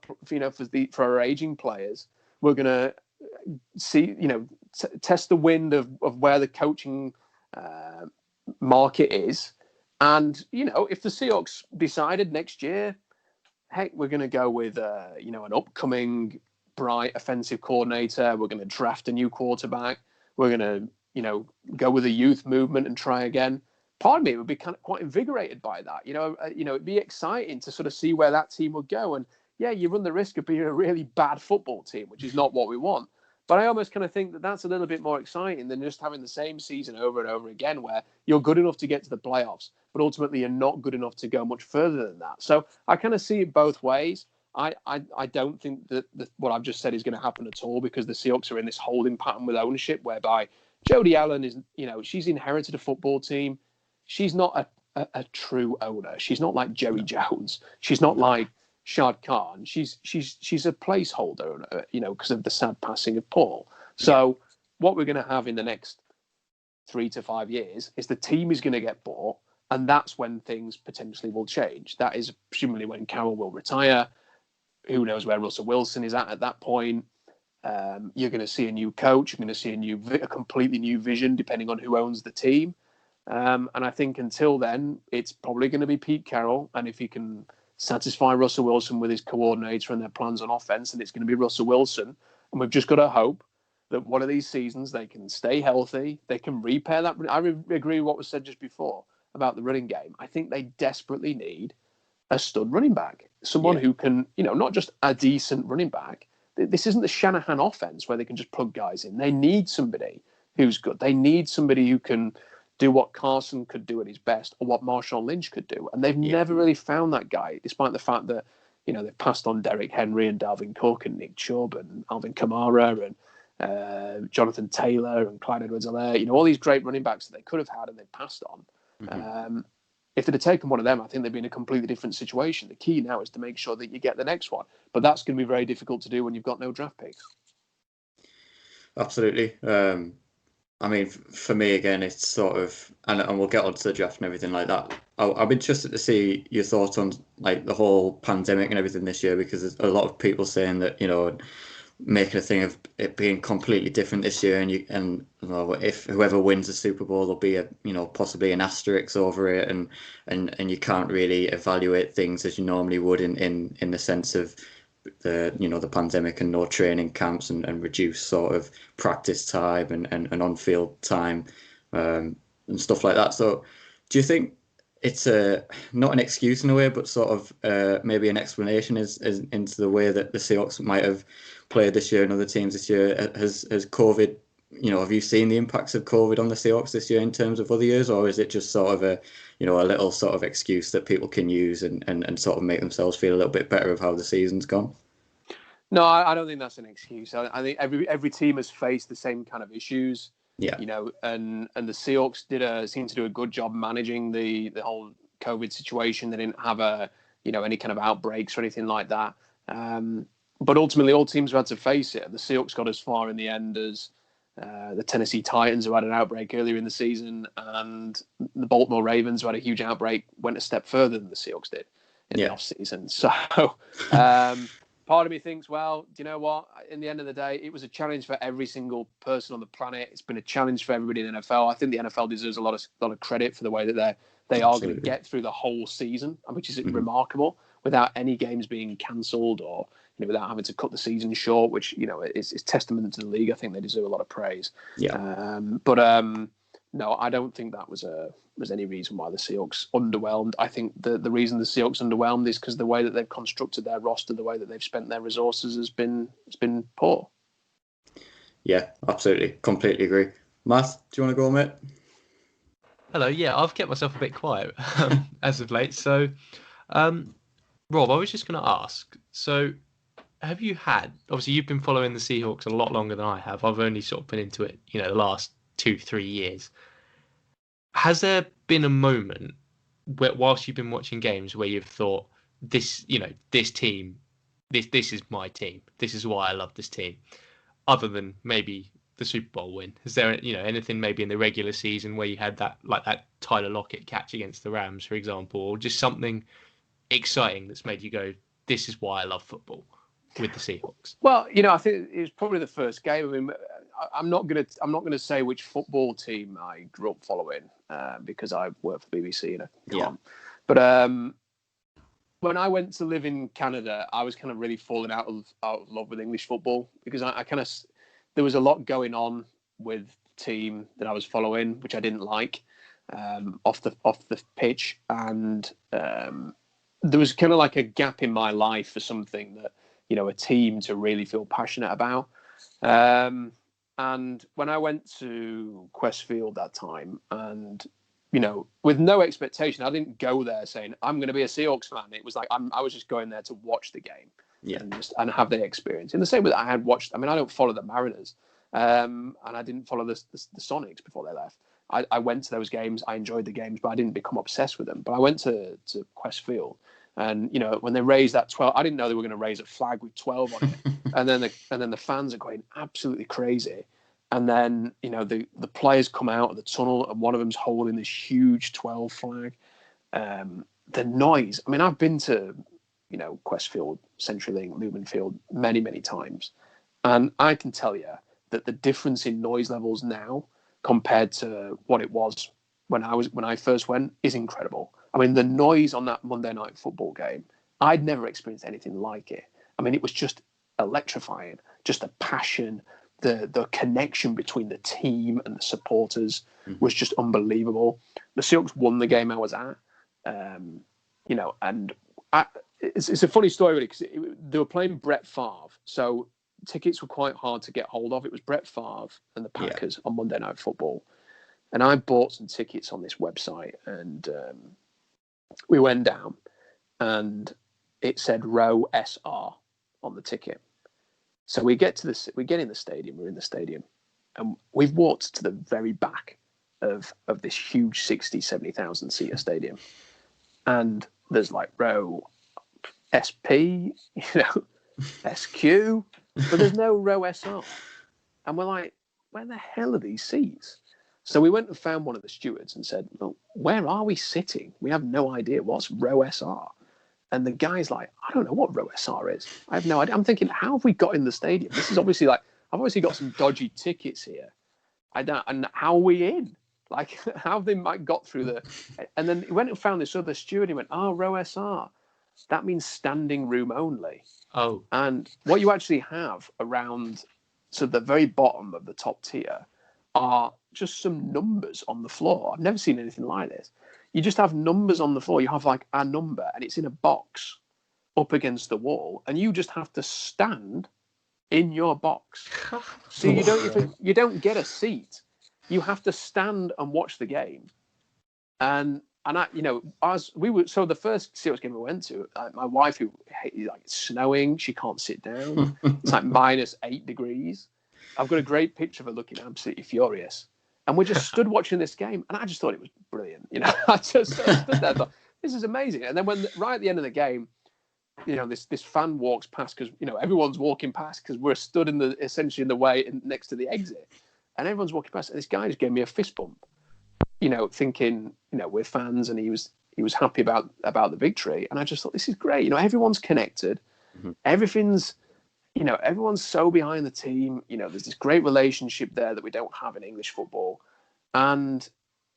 our aging players. We're going to see, you know, test the wind of where the coaching market is. And, you know, if the Seahawks decided next year, heck, we're going to go with, you know, an upcoming bright offensive coordinator. We're going to draft a new quarterback. We're going to, you know, go with a youth movement and try again. Part of me would be kind of quite invigorated by that. You know, it'd be exciting to sort of see where that team would go. And yeah, you run the risk of being a really bad football team, which is not what we want. But I almost kind of think that that's a little bit more exciting than just having the same season over and over again, where you're good enough to get to the playoffs, but ultimately you're not good enough to go much further than that. So I kind of see it both ways. I don't think that what I've just said is going to happen at all, because the Seahawks are in this holding pattern with ownership, whereby Jody Allen is, you know, she's inherited a football team. She's not a true owner. She's not like Jerry Jones. She's not like Shad Khan. She's a placeholder, because of the sad passing of Paul. So what we're going to have in the next 3 to 5 years is the team is going to get bought, and that's when things potentially will change. That is presumably when Carroll will retire. Who knows where Russell Wilson is at that point? You're going to see a new coach. You're going to see a completely new vision, depending on who owns the team. And I think until then, it's probably going to be Pete Carroll. And if he can satisfy Russell Wilson with his coordinator and their plans on offense, then it's going to be Russell Wilson. And we've just got to hope that one of these seasons they can stay healthy. They can repair that. I agree with what was said just before about the running game. I think they desperately need a stud running back, someone who can, not just a decent running back. This isn't the Shanahan offense where they can just plug guys in. They need somebody who's good. They need somebody who can do what Carson could do at his best or what Marshawn Lynch could do. And they've never really found that guy, despite the fact that, they've passed on Derrick Henry and Dalvin Cook and Nick Chubb and Alvin Kamara and Jonathan Taylor and Clyde Edwards-Helaire, all these great running backs that they could have had and they passed on. Mm-hmm. If they'd have taken one of them, I think they'd be in a completely different situation. The key now is to make sure that you get the next one. But that's going to be very difficult to do when you've got no draft picks. Absolutely. I mean, for me, again, it's sort of, and we'll get onto the draft and everything like that. I'm interested to see your thoughts on like the whole pandemic and everything this year, because there's a lot of people saying that, making a thing of it being completely different this year, and if whoever wins the Super Bowl, there'll be possibly an asterisk over it, and you can't really evaluate things as you normally would in the sense of the pandemic and no training camps and reduced sort of practice time and on-field time and stuff like that. So do you think it's not an excuse in a way, but sort of maybe an explanation is into the way that the Seahawks might have played this year and other teams this year? Has COVID, have you seen the impacts of COVID on the Seahawks this year in terms of other years, or is it just sort of a little sort of excuse that people can use and sort of make themselves feel a little bit better of how the season's gone? No, I don't think that's an excuse. I think every team has faced the same kind of issues. Yeah. And the Seahawks seemed to do a good job managing the whole COVID situation. They didn't have any kind of outbreaks or anything like that. But ultimately, all teams have had to face it. The Seahawks got as far in the end as the Tennessee Titans, who had an outbreak earlier in the season, and the Baltimore Ravens, who had a huge outbreak, went a step further than the Seahawks did in the offseason. So part of me thinks, well, do you know what? In the end of the day, it was a challenge for every single person on the planet. It's been a challenge for everybody in the NFL. I think the NFL deserves a lot of credit for the way that they are going to get through the whole season, which is remarkable, without any games being cancelled or without having to cut the season short, which is testament to the league. I think they deserve a lot of praise. Yeah. No, I don't think that was any reason why the Seahawks underwhelmed. I think the reason the Seahawks underwhelmed is because the way that they've constructed their roster, the way that they've spent their resources has been poor. Yeah, absolutely. Completely agree. Matt, do you want to go, mate? Hello. Yeah, I've kept myself a bit quiet as of late. So, Rob, I was just going to ask, so have you obviously you've been following the Seahawks a lot longer than I have. I've only sort of been into it, the last 2-3 years. Has there been a moment where, whilst you've been watching games, where you've thought, this team, this is my team, this is why I love this team, other than maybe the Super Bowl win? Is there anything maybe in the regular season where you had that, like that Tyler Lockett catch against the Rams, for example, or just something exciting that's made you go, this is why I love football with the Seahawks? Well, I think it was probably the first game. I mean, I'm not gonna say which football team I grew up following because I work for the BBC and I can't. But when I went to live in Canada, I was kind of really falling out of love with English football, because I kind of, there was a lot going on with the team that I was following, which I didn't like off the pitch, and there was kind of like a gap in my life for something that a team to really feel passionate about. And when I went to Quest Field that time, and with no expectation, I didn't go there saying I'm going to be a Seahawks fan. It was like I was just going there to watch the game, and have the experience. In the same way that I had watched, I mean, I don't follow the Mariners, and I didn't follow the Sonics before they left. I went to those games. I enjoyed the games, but I didn't become obsessed with them. But I went to Quest Field, and when they raised that 12, I didn't know they were going to raise a flag with 12 on it, and then the fans are going absolutely crazy, and then the players come out of the tunnel, and one of them's holding this huge 12 flag. The noise. I mean, I've been to Quest Field, CenturyLink, Lumen Field many times, and I can tell you that the difference in noise levels now compared to what it was when I first went is incredible. I mean, the noise on that Monday night football game, I'd never experienced anything like it. I mean, it was just electrifying, just the passion, the connection between the team and the supporters was just unbelievable. The Seahawks won the game I was at, and it's a funny story really, because they were playing Brett Favre, so tickets were quite hard to get hold of. It was Brett Favre and the Packers on Monday Night Football. And I bought some tickets on this website, and we went down, and it said row SR on the ticket. So we get in the stadium, we're in the stadium, and we've walked to the very back of this huge 60, 70,000 seater stadium. And there's like row SP, SQ, but there's no row SR. And we're like, where the hell are these seats? So we went and found one of the stewards and said, well, where are we sitting? We have no idea. What's row SR? And the guy's like, I don't know what row SR is. I have no idea. I'm thinking, how have we got in the stadium? This is obviously I've obviously got some dodgy tickets here. And how are we in? Like, how have they got through and then he went and found this other steward. He went, row SR. That means standing room only. Oh. And what you actually have around, so the very bottom of the top tier are just some numbers on the floor. I've never seen anything like this. You just have numbers on the floor. You have like a number, and it's in a box up against the wall, and you just have to stand in your box. So you don't get a seat. You have to stand and watch the game. And I, so the first Seahawks game we went to, my wife, it's snowing, she can't sit down. It's like -8 degrees. I've got a great picture of her looking absolutely furious. And we just stood watching this game, and I just thought it was brilliant. I just stood there and thought, this is amazing. And then right at the end of the game, this fan walks past, because everyone's walking past because we're stood essentially in the way next to the exit, and everyone's walking past, and this guy just gave me a fist bump. Thinking, we're fans, and he was happy about the victory. And I just thought, this is great. Everyone's connected. Mm-hmm. Everything's, everyone's so behind the team. There's this great relationship there that we don't have in English football. And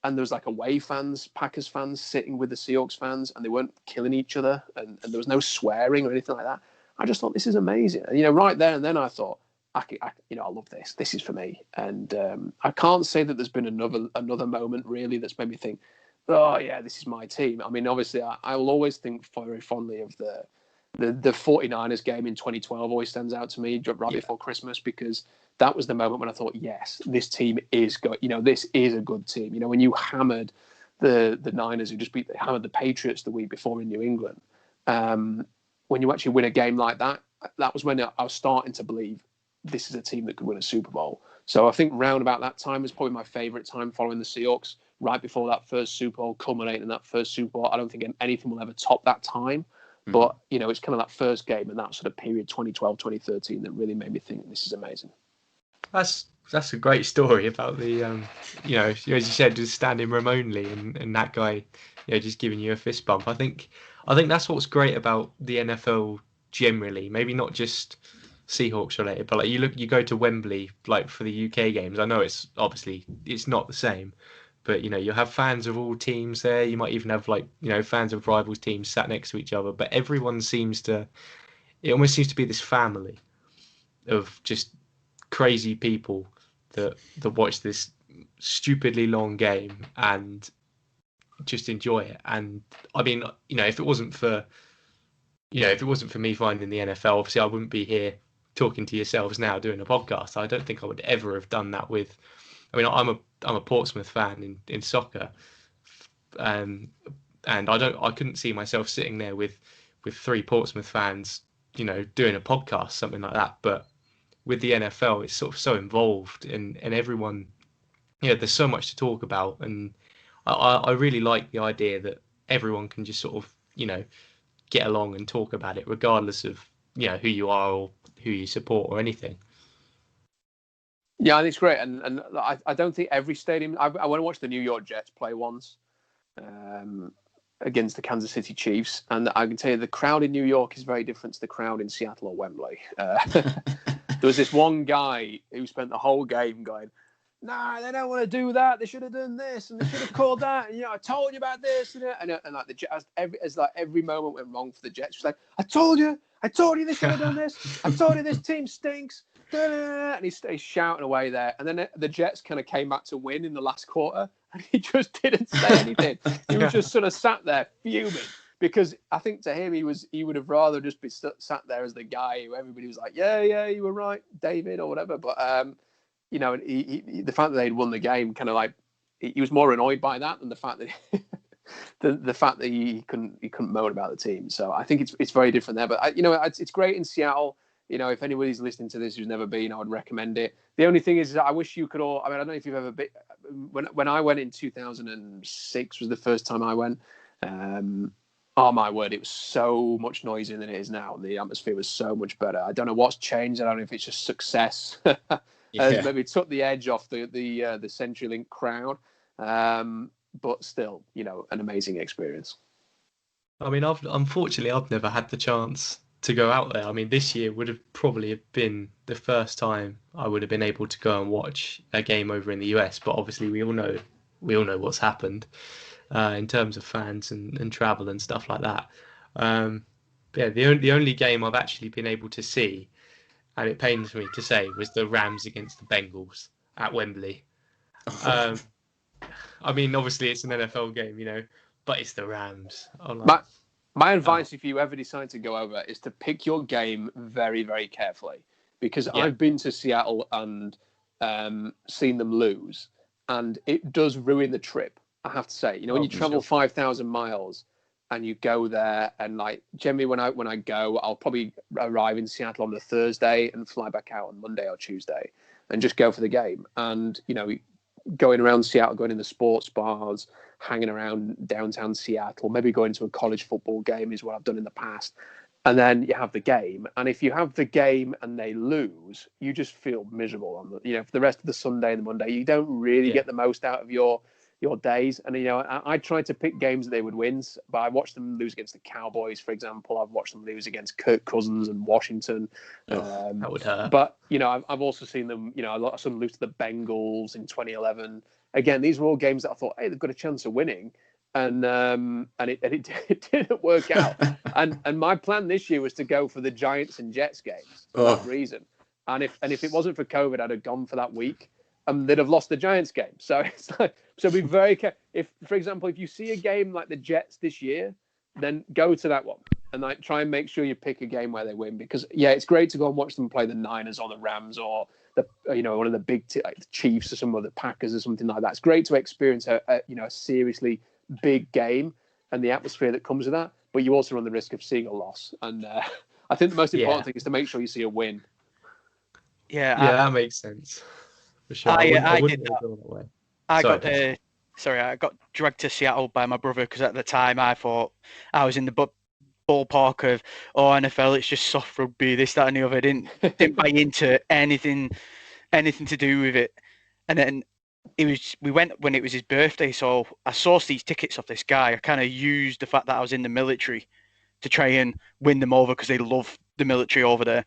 there was like away fans, Packers fans sitting with the Seahawks fans, and they weren't killing each other, and there was no swearing or anything like that. I just thought, this is amazing. And, right there and then I thought, I love this. This is for me. And I can't say that there's been another moment really that's made me think, oh yeah, this is my team. I mean, obviously, I will always think very fondly of the 49ers game in 2012. Always stands out to me right before Christmas, because that was the moment when I thought, yes, this team is good. This is a good team. When you hammered the Niners, who just hammered the Patriots the week before in New England. When you actually win a game like that, that was when I was starting to believe this is a team that could win a Super Bowl. So I think round about that time is probably my favourite time following the Seahawks, right before that first Super Bowl, culminating in that first Super Bowl. I don't think anything will ever top that time. Mm-hmm. But, it's kind of that first game and that sort of period, 2012, 2013, that really made me think this is amazing. That's a great story about the, as you said, just standing room only, and that guy, just giving you a fist bump. I think that's what's great about the NFL generally. Maybe not just Seahawks related, but like you go to Wembley, like for the UK games. I know it's not the same, but you'll have fans of all teams there. You might even have fans of rivals teams sat next to each other. But everyone it almost seems to be this family of just crazy people that watch this stupidly long game and just enjoy it. And I mean, if it wasn't for me finding the NFL, obviously I wouldn't be here talking to yourselves now doing a podcast. I don't think I would ever have done that with. I mean, I'm a Portsmouth fan in soccer, and I couldn't see myself sitting there with 3 Portsmouth fans, doing a podcast, something like that. But with the NFL, it's sort of so involved, and everyone there's so much to talk about, and I really like the idea that everyone can just sort of, get along and talk about it, regardless of, who you are or who you support or anything. Yeah, I think it's great, and I don't think every stadium. I went and watched the New York Jets play once against the Kansas City Chiefs, and I can tell you the crowd in New York is very different to the crowd in Seattle or Wembley. There was this one guy who spent the whole game going, "Nah, they don't want to do that. They should have done this, and they should have called that. And, I told you about this." And like the Jets, every moment went wrong for the Jets. It was like, I told you they should have done this. I told you this team stinks. And he's shouting away there. And then the Jets kind of came back to win in the last quarter, and he just didn't say anything. He was just sort of sat there fuming, because I think to him he would have rather just be sat there as the guy who everybody was like, yeah, you were right, David, or whatever. But the fact that they'd won the game, kind of like, he was more annoyed by that than the fact that the fact that he couldn't moan about the team. So I think it's very different there. But it's great in Seattle. If anybody's listening to this who's never been, I would recommend it. The only thing is, I wish you could all. I mean, I don't know if you've ever been. When I went in 2006 was the first time I went. Oh my word, it was so much noisier than it is now. The atmosphere was so much better. I don't know what's changed. I don't know if it's just success. Maybe it took the edge off the CenturyLink crowd. But still, an amazing experience. I mean, unfortunately I've never had the chance to go out there. I mean, this year would have probably been the first time I would have been able to go and watch a game over in the US. But obviously, we all know what's happened in terms of fans and travel and stuff like that. The only game I've actually been able to see, and it pains me to say, was the Rams against the Bengals at Wembley. I mean, obviously it's an NFL game, but it's the Rams. My advice, if you ever decide to go over, is to pick your game very, very carefully, because I've been to Seattle and seen them lose, and it does ruin the trip, I have to say. When you travel 5,000 miles and you go there, and like generally when I go, I'll probably arrive in Seattle on the Thursday and fly back out on Monday or Tuesday and just go for the game. And, going around Seattle, going in the sports bars, hanging around downtown Seattle, maybe going to a college football game is what I've done in the past. And then you have the game. And if you have the game and they lose, you just feel miserable on for the rest of the Sunday and the Monday. You don't really get the most out of your days. And, I tried to pick games that they would win, but I watched them lose against the Cowboys, for example. I've watched them lose against Kirk Cousins and Washington. That would hurt. But, I've also seen them, I saw them lose to the Bengals in 2011. Again, these were all games that I thought, hey, they've got a chance of winning. And it didn't work out. and my plan this year was to go for the Giants and Jets games for that reason. And if it wasn't for COVID, I'd have gone for that week. They'd have lost the Giants game. So it's like, be very careful. If, for example, if you see a game like the Jets this year, then go to that one and try and make sure you pick a game where they win. Because it's great to go and watch them play the Niners or the Rams or one of the big like the Chiefs or some of the Packers or something like that. It's great to experience a seriously big game and the atmosphere that comes with that. But you also run the risk of seeing a loss. And I think the most important thing is to make sure you see a win. Yeah, that makes sense. For sure. I did that. I got dragged to Seattle by my brother because at the time I thought I was in the ballpark of NFL. It's just soft rugby, this, that, and the other. I didn't buy into anything to do with it. And then we went when it was his birthday, so I sourced these tickets off this guy. I kind of used the fact that I was in the military to try and win them over because they love the military over there.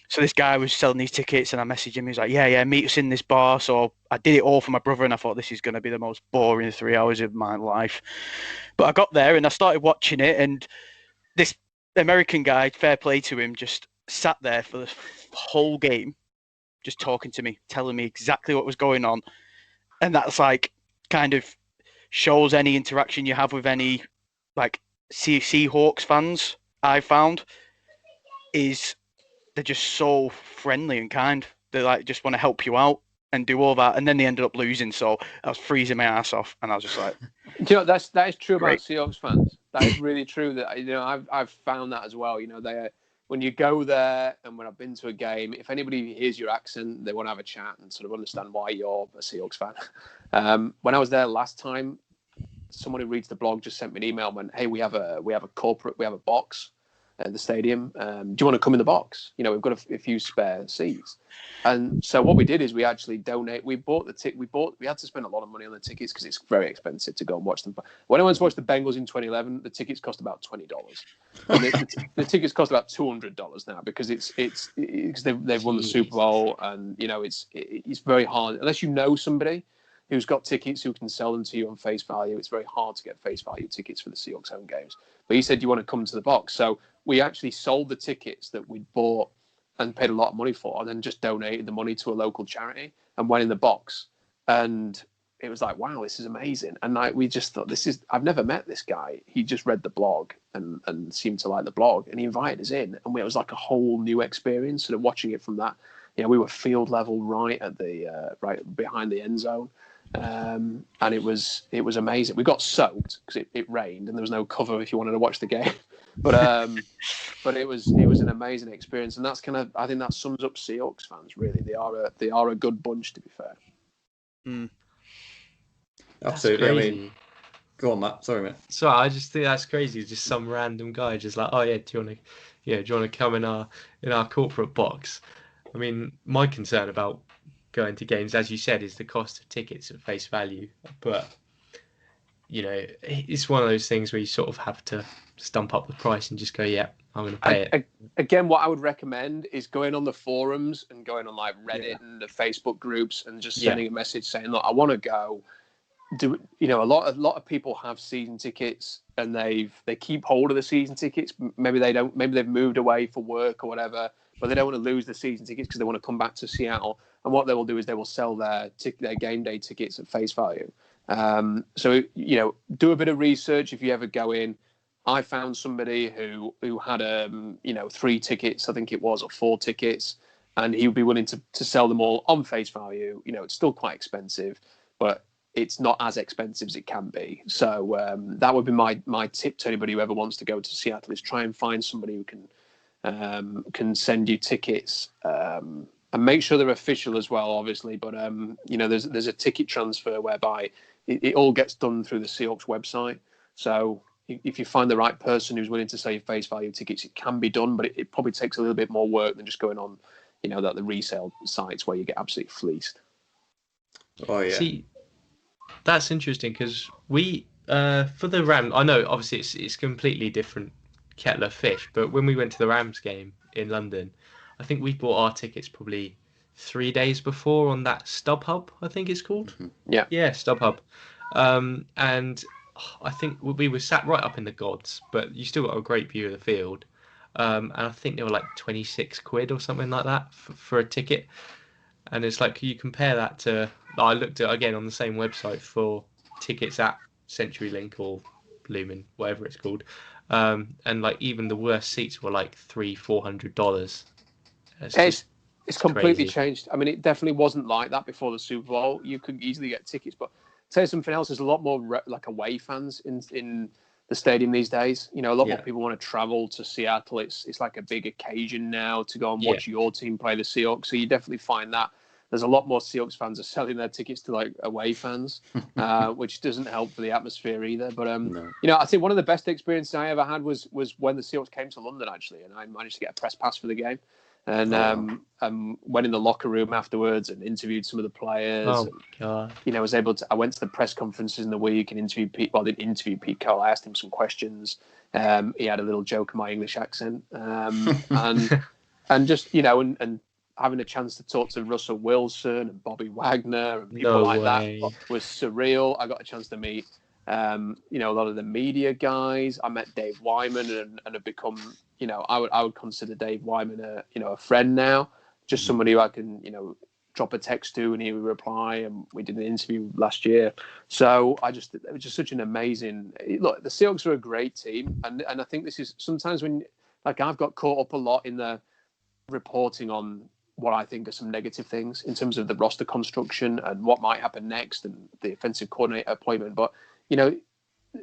So this guy was selling these tickets and I messaged him. He was like, yeah, meet us in this bar. So I did it all for my brother and I thought this is going to be the most boring 3 hours of my life. But I got there and I started watching it, and this American guy, fair play to him, just sat there for the whole game, just talking to me, telling me exactly what was going on. And that's like kind of shows any interaction you have with any like Seahawks fans, I found, is they're just so friendly and kind. They like just want to help you out and do all that. And then they ended up losing, so I was freezing my ass off, and I was just like, that is true about Seahawks fans. That is really true. That I've found that as well. when you go there, and when I've been to a game, if anybody hears your accent, they want to have a chat and sort of understand why you're a Seahawks fan. When I was there last time, someone who reads the blog just sent me an email and went, "Hey, we have a box at the stadium. Do you want to come in the box? You know, we've got a few spare seats." And so what we did is we actually donate. We bought the ticket. We had to spend a lot of money on the tickets because it's very expensive to go and watch them. When I went to watch the Bengals in 2011, the tickets cost about $20, and the tickets cost about $200 now because it's because they've won the Super Bowl, and you know it's very hard unless you know somebody who's got tickets who can sell them to you on face value. It's very hard to get face value tickets for the Seahawks home games. But he said, "You want to come to the box?" So we actually sold the tickets that we'd bought and paid a lot of money for, and then just donated the money to a local charity and went in the box. And it was like, wow, this is amazing. And like, we just thought, I've never met this guy. He just read the blog and seemed to like the blog, and he invited us in. And it was like a whole new experience. Sort of watching it from that, you know, we were field level right at the right behind the end zone. And it was amazing. We got soaked because it rained and there was no cover if you wanted to watch the game. But it was an amazing experience, and that's I think that sums up Seahawks fans. Really, they are a good bunch, to be fair. Mm. Absolutely. I mean, go on, Matt. Sorry, mate. So I just think that's crazy. Just some random guy just like, oh yeah, do you want to come in our corporate box? I mean, my concern about going to games, as you said, is the cost of tickets at face value. But you know, it's one of those things where you sort of have to stump up the price and just go, yeah, I'm going to pay it. Again, what I would recommend is going on the forums and going on like Reddit and the Facebook groups and just sending a message saying, look, I want to go. You know, a lot of people have season tickets and they keep hold of the season tickets. Maybe they don't. Maybe they've moved away for work or whatever, but they don't want to lose the season tickets because they want to come back to Seattle. And what they will do is they will sell their game day tickets at face value. So you know, do a bit of research if you ever go in. I found somebody who had 3 tickets, I think it was, or 4 tickets, and he would be willing to sell them all on face value. You know, it's still quite expensive, but it's not as expensive as it can be. So that would be my tip to anybody who ever wants to go to Seattle, is try and find somebody who can send you tickets, and make sure they're official as well, obviously. But you know, there's a ticket transfer whereby it all gets done through the Seahawks website. So if you find the right person who's willing to sell you face value tickets, it can be done, but it probably takes a little bit more work than just going on, you know, the resale sites where you get absolutely fleeced. Oh yeah. See, that's interesting because we for the Rams, I know obviously it's completely different kettle of fish, but when we went to the Rams game in London, I think we bought our tickets probably 3 days before on that StubHub, I think it's called. Mm-hmm. Yeah, StubHub. And I think we were sat right up in the gods, but you still got a great view of the field. And I think they were like 26 quid or something like that for a ticket. And it's like, you compare that to, I looked at again on the same website for tickets at CenturyLink or Lumen, whatever it's called. And like even the worst seats were like $300-400. It's completely changed. I mean, it definitely wasn't like that before the Super Bowl. You could easily get tickets, but tell you something else. There's a lot more like away fans in the stadium these days. You know, a lot more people want to travel to Seattle. It's like a big occasion now to go and watch your team play the Seahawks. So you definitely find that there's a lot more Seahawks fans are selling their tickets to like away fans, which doesn't help for the atmosphere either. But No. you know, I think one of the best experiences I ever had was when the Seahawks came to London, actually, and I managed to get a press pass for the game. And went in the locker room afterwards and interviewed some of the players. Oh, God. You know, I went to the press conferences in the week and interviewed Pete. Well, I didn't interview Pete Carroll. I asked him some questions. He had a little joke in my English accent. And just, you know, and having a chance to talk to Russell Wilson and Bobby Wagner and people that was surreal. I got a chance to meet, you know, a lot of the media guys. I met Dave Wyman and have become, you know, I would consider Dave Wyman a friend now, just somebody who I can, you know, drop a text to and he would reply. And we did an interview last year. So it was just such an amazing look. The Seahawks are a great team. And I think this is sometimes when, like, I've got caught up a lot in the reporting on what I think are some negative things in terms of the roster construction and what might happen next and the offensive coordinator appointment. But, you know,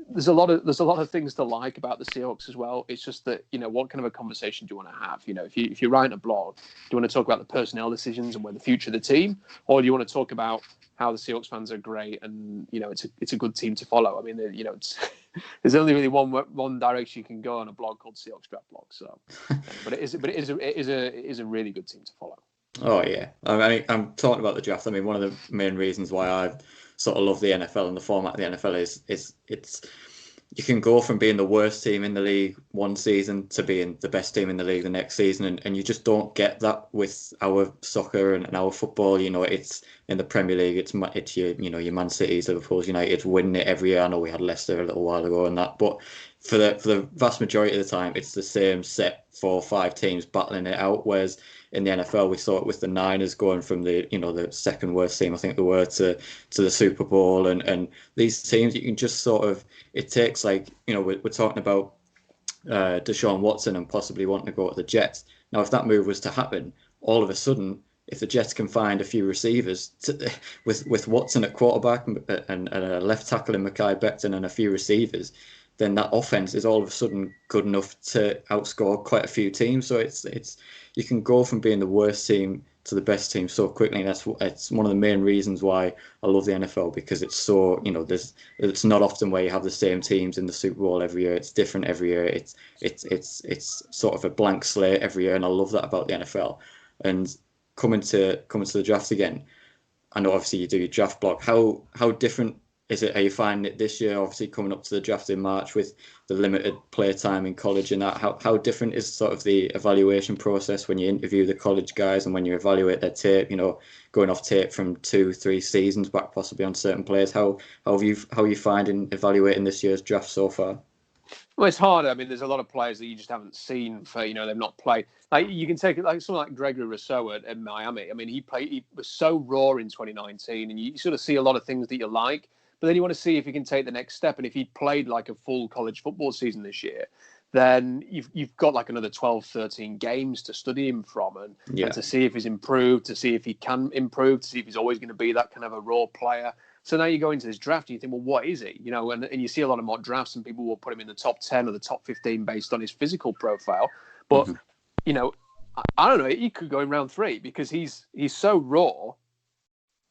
there's a lot of things to like about the Seahawks as well. It's just that, what kind of a conversation do you want to have? If you're writing a blog, do you want to talk about the personnel decisions and where the future of the team, or do you want to talk about how the Seahawks fans are great and it's a good team to follow? I mean, there's only really one direction you can go on a blog called Seahawks Draft Blog. So, but it is a really good team to follow. Oh yeah, I mean, I'm talking about the draft. I mean, one of the main reasons why I sort of love the NFL and the format of the NFL is it's you can go from being the worst team in the league one season to being the best team in the league the next season, and you just don't get that with our soccer and our football. It's in the Premier League. It's your Man City's, Liverpool's, United's winning it every year. I know we had Leicester a little while ago and that, but for the vast majority of the time, it's the same set 4 or 5 teams battling it out. Whereas in the NFL, we saw it with the Niners going from the second worst team, I think they were, to the Super Bowl, and these teams, you can just sort of, it takes we're talking about Deshaun Watson and possibly wanting to go to the Jets. Now, if that move was to happen, all of a sudden, if the Jets can find a few receivers with Watson at quarterback and a left tackle in Mekhi Becton and a few receivers, then that offense is all of a sudden good enough to outscore quite a few teams. So it's you can go from being the worst team to the best team so quickly. And it's one of the main reasons why I love the NFL, because it's so, it's not often where you have the same teams in the Super Bowl every year. It's different every year. It's sort of a blank slate every year, and I love that about the NFL. And coming to the draft again, I know obviously you do your draft block. How different is it? Are you finding it this year, obviously coming up to the draft in March with the limited play time in college and that? How different is sort of the evaluation process when you interview the college guys and when you evaluate their tape, going off tape from 2-3 seasons back possibly on certain players? How are you finding evaluating this year's draft so far? Well, it's hard. I mean, there's a lot of players that you just haven't seen for, they've not played. Like, you can take it like someone like Gregory Rousseau at Miami. I mean, he was so raw in 2019, and you sort of see a lot of things that you like. But then you want to see if he can take the next step. And if he played like a full college football season this year, then you've got like another 12, 13 games to study him from and to see if he's improved, to see if he can improve, to see if he's always going to be that kind of a raw player. So now you go into this draft and you think, well, what is he? And you see a lot of mock drafts and people will put him in the top 10 or the top 15 based on his physical profile. But, I don't know, he could go in round 3 because he's so raw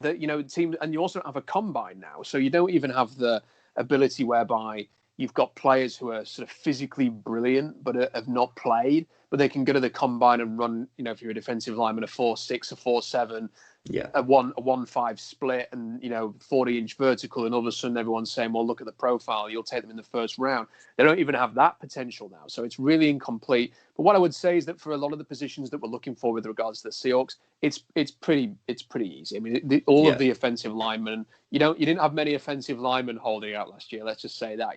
that, teams, and you also have a combine now. So you don't even have the ability whereby you've got players who are sort of physically brilliant, but have not played, but they can go to the combine and run, if you're a defensive lineman, a 4.6, a 4.7, a 1.5 split and, 40-inch vertical. And all of a sudden everyone's saying, well, look at the profile. You'll take them in the first round. They don't even have that potential now. So it's really incomplete. But what I would say is that for a lot of the positions that we're looking for with regards to the Seahawks, it's pretty easy. I mean, all of the offensive linemen, you didn't have many offensive linemen holding out last year. Let's just say that,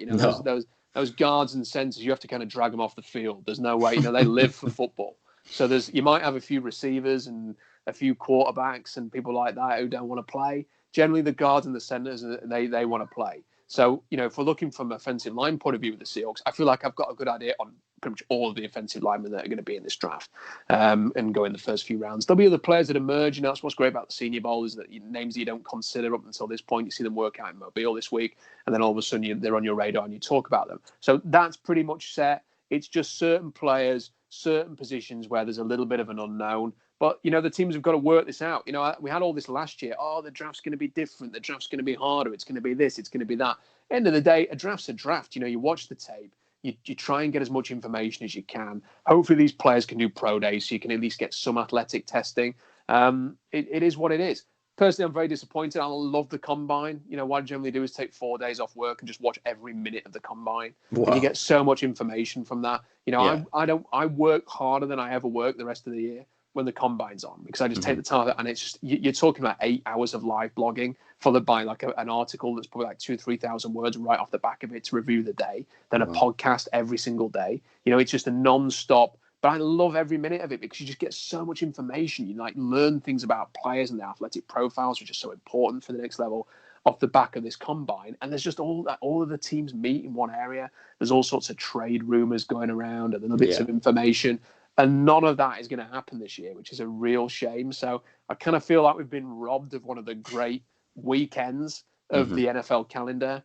those guards and centers, you have to kind of drag them off the field. There's no way, they live for football. So you might have a few receivers and a few quarterbacks and people like that who don't want to play. Generally, the guards and the centers, they want to play. So, if we're looking from an offensive line point of view with the Seahawks, I feel like I've got a good idea on pretty much all of the offensive linemen that are going to be in this draft and go in the first few rounds. There'll be other players that emerge, and that's what's great about the Senior Bowl is that names that you don't consider up until this point, you see them work out in Mobile this week, and then all of a sudden they're on your radar and you talk about them. So that's pretty much set. It's just certain players, certain positions where there's a little bit of an unknown. But, the teams have got to work this out. We had all this last year. Oh, the draft's going to be different. The draft's going to be harder. It's going to be this. It's going to be that. End of the day, a draft's a draft. You watch the tape. You try and get as much information as you can. Hopefully these players can do pro days so you can at least get some athletic testing. It is what it is. Personally, I'm very disappointed. I love the combine. What I generally do is take 4 days off work and just watch every minute of the combine. Wow. And you get so much information from that. I work harder than I ever work the rest of the year when the combine's on, because I just take the time, and it's just, you're talking about 8 hours of live blogging, followed by like an article that's probably like 2,000-3,000 words right off the back of it to review the day, then a podcast every single day. It's just a non-stop, but I love every minute of it because you just get so much information. You learn things about players and their athletic profiles, which are so important for the next level off the back of this combine. And there's just all of the teams meet in one area. There's all sorts of trade rumors going around and little bits of information. And none of that is going to happen this year, which is a real shame. So I kind of feel like we've been robbed of one of the great weekends of the NFL calendar.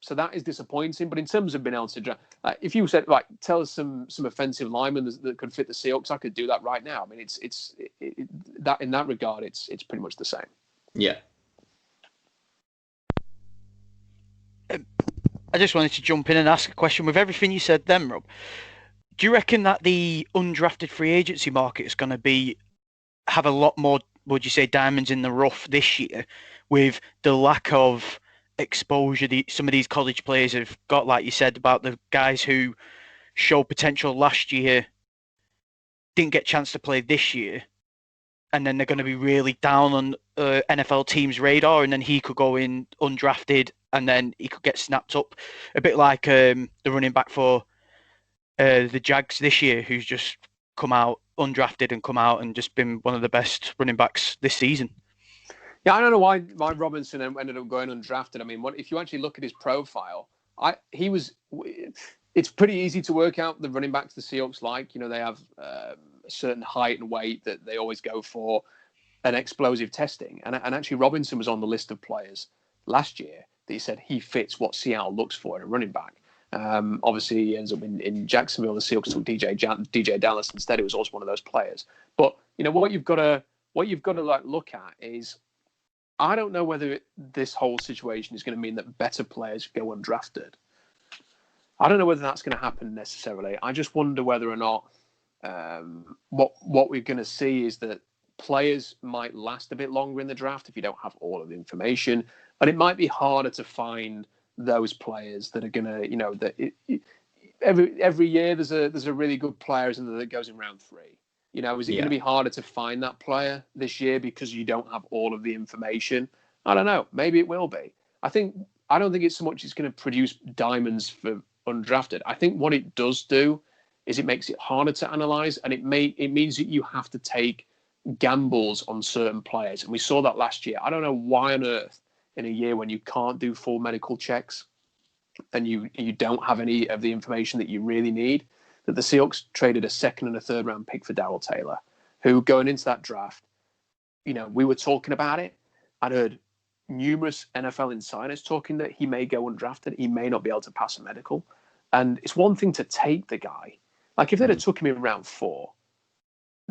So that is disappointing. But in terms of being able to draft, if you said, right, tell us some offensive linemen that could fit the Seahawks, I could do that right now. I mean, it's that in that regard, it's pretty much the same. Yeah. I just wanted to jump in and ask a question. With everything you said then, Rob, do you reckon that the undrafted free agency market is going to have a lot more, would you say, diamonds in the rough this year, with the lack of exposure some of these college players have got, like you said, about the guys who showed potential last year, didn't get a chance to play this year, and then they're going to be really down on NFL teams' radar, and then he could go in undrafted, and then he could get snapped up, a bit like the running back for the Jags this year, who's just come out undrafted and come out and just been one of the best running backs this season. Yeah, I don't know why Robinson ended up going undrafted. I mean, if you actually look at his profile, it's pretty easy to work out the running backs the Seahawks like. You know, they have a certain height and weight that they always go for, an explosive testing. And actually, Robinson was on the list of players last year that he said he fits what Seattle looks for in a running back. Obviously, he ends up in Jacksonville. The Seahawks took DJ Dallas instead. It was also one of those players. But you know what you've got to like look at is, I don't know whether this whole situation is going to mean that better players go undrafted. I don't know whether that's going to happen necessarily. I just wonder whether or not what we're going to see is that players might last a bit longer in the draft if you don't have all of the information, and it might be harder to find those players that are going to, you know, every year there's a really good player that goes in round 3. You know, is it going to be harder to find that player this year because you don't have all of the information? I don't know. Maybe it will be. I don't think it's so much it's going to produce diamonds for undrafted. I think what it does do is it makes it harder to analyze, and it means that you have to take gambles on certain players. And we saw that last year. I don't know why on earth in a year when you can't do full medical checks and you don't have any of the information that you really need, that the Seahawks traded a 2nd and a 3rd round pick for Darrell Taylor, who going into that draft, you know, we were talking about it. I'd heard numerous NFL insiders talking that he may go undrafted. He may not be able to pass a medical. And it's one thing to take the guy. Like if they'd have took him in round 4,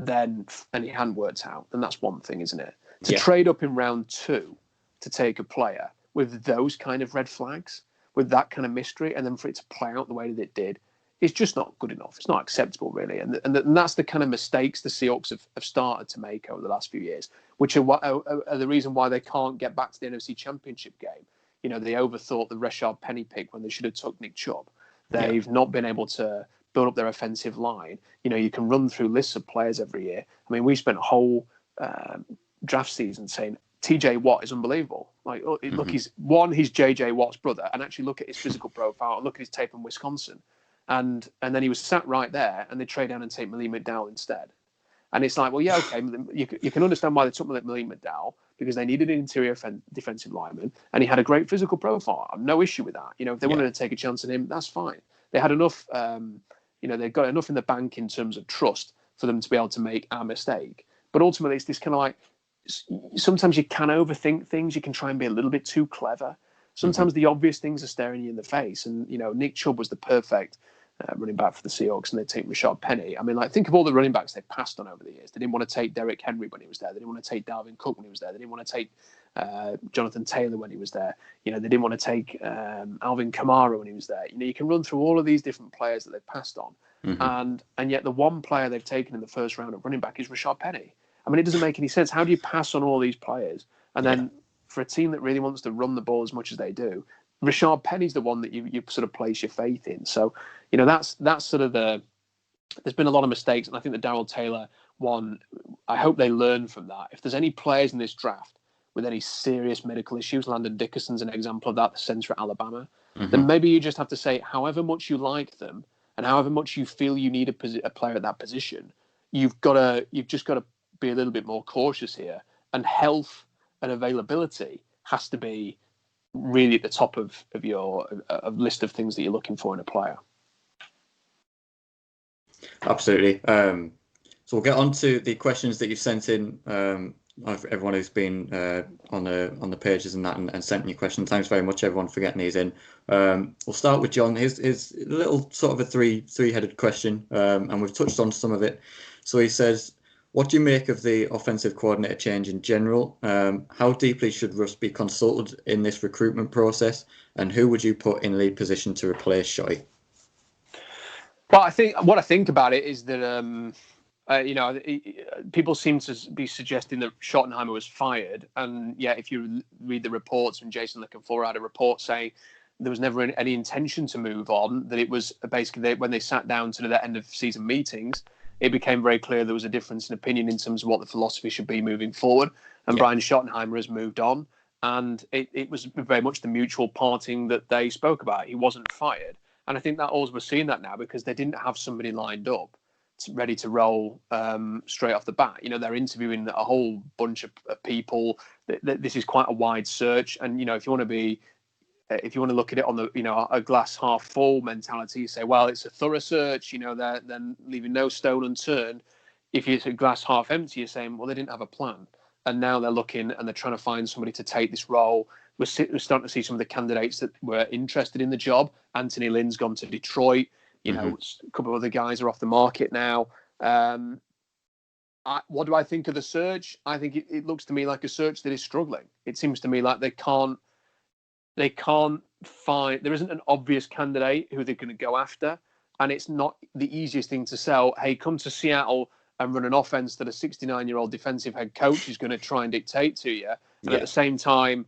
and he hadn't worked out, then that's one thing, isn't it? To trade up in round 2 to take a player with those kind of red flags, with that kind of mystery, and then for it to play out the way that it did, it's just not good enough. It's not acceptable, really. And that's the kind of mistakes the Seahawks have started to make over the last few years, which are the reason why they can't get back to the NFC Championship game. You know, they overthought the Rashard Penny pick when they should have took Nick Chubb. They've not been able to build up their offensive line. You know, you can run through lists of players every year. I mean, we spent a whole draft season saying TJ Watt is unbelievable. Like, look, he's JJ Watt's brother, and actually look at his physical profile and look at his tape in Wisconsin. And then he was sat right there, and they trade down and take Malik McDowell instead. And it's like, well, yeah, okay, you can understand why they took Malik McDowell, because they needed an interior defensive lineman, and he had a great physical profile. I have no issue with that. You know, if they wanted to take a chance on him, that's fine. They had enough, they've got enough in the bank in terms of trust for them to be able to make a mistake. But ultimately, it's this kind of like, sometimes you can overthink things. You can try and be a little bit too clever. Sometimes the obvious things are staring you in the face. And, you know, Nick Chubb was the perfect running back for the Seahawks, and they take Rashard Penny. I mean, like, think of all the running backs they passed on over the years. They didn't want to take Derrick Henry when he was there. They didn't want to take Dalvin Cook when he was there. They didn't want to take Jonathan Taylor when he was there. You know, they didn't want to take Alvin Kamara when he was there. You know, you can run through all of these different players that they've passed on. And yet the one player they've taken in the first round of running back is Rashard Penny. I mean, it doesn't make any sense. How do you pass on all these players? And then for a team that really wants to run the ball as much as they do, Rashard Penny's the one that you sort of place your faith in. So, you know, that's sort of there's been a lot of mistakes. And I think the Darrell Taylor one, I hope they learn from that. If there's any players in this draft with any serious medical issues, Landon Dickerson's an example of that, the center at Alabama, then maybe you just have to say, however much you like them and however much you feel you need a player at that position, you've just got to be a little bit more cautious here. And health and availability has to be really at the top of your list of things that you're looking for in a player. Absolutely. So we'll get on to the questions that you've sent in everyone who's been on the pages and that and sent me questions. Thanks very much, everyone, for getting these in. We'll start with John. His little sort of a three-headed question, and we've touched on some of it. So he says, what do you make of the offensive coordinator change in general? How deeply should Russ be consulted in this recruitment process? And who would you put in lead position to replace Shoy? Well, I think about it is that people seem to be suggesting that Schottenheimer was fired, and yet if you read the reports, when Jason Lickenfora had a report saying there was never any intention to move on, that it was basically when they sat down to the end of season meetings, it became very clear there was a difference in opinion in terms of what the philosophy should be moving forward. And Brian Schottenheimer has moved on, and it was very much the mutual parting that they spoke about. He wasn't fired. And I think that we're seeing that now because they didn't have somebody lined up ready to roll straight off the bat. They're interviewing a whole bunch of people. This is quite a wide search. And, if you want to look at it on the, a glass half full mentality, you say, well, it's a thorough search, they're leaving no stone unturned. If it's a glass half empty, you're saying, well, they didn't have a plan. And now they're looking and they're trying to find somebody to take this role. We're starting to see some of the candidates that were interested in the job. Anthony Lynn's gone to Detroit. A couple of other guys are off the market now. What do I think of the search? I think it looks to me like a search that is struggling. It seems to me like they can't find, there isn't an obvious candidate who they're going to go after. And it's not the easiest thing to sell. Hey, come to Seattle and run an offense that a 69-year-old defensive head coach is going to try and dictate to you. And at the same time,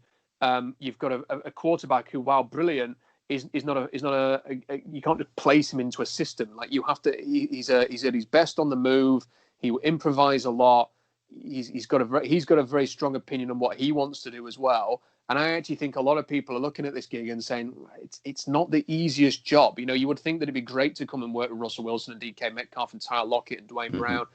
you've got a quarterback who, while brilliant, is not a you can't just place him into a system. Like you have to. He's at his best on the move. He will improvise a lot. He's got a very strong opinion on what he wants to do as well. And I actually think a lot of people are looking at this gig and saying it's not the easiest job. You would think that it'd be great to come and work with Russell Wilson and DK Metcalf and Tyler Lockett and Dwayne Brown,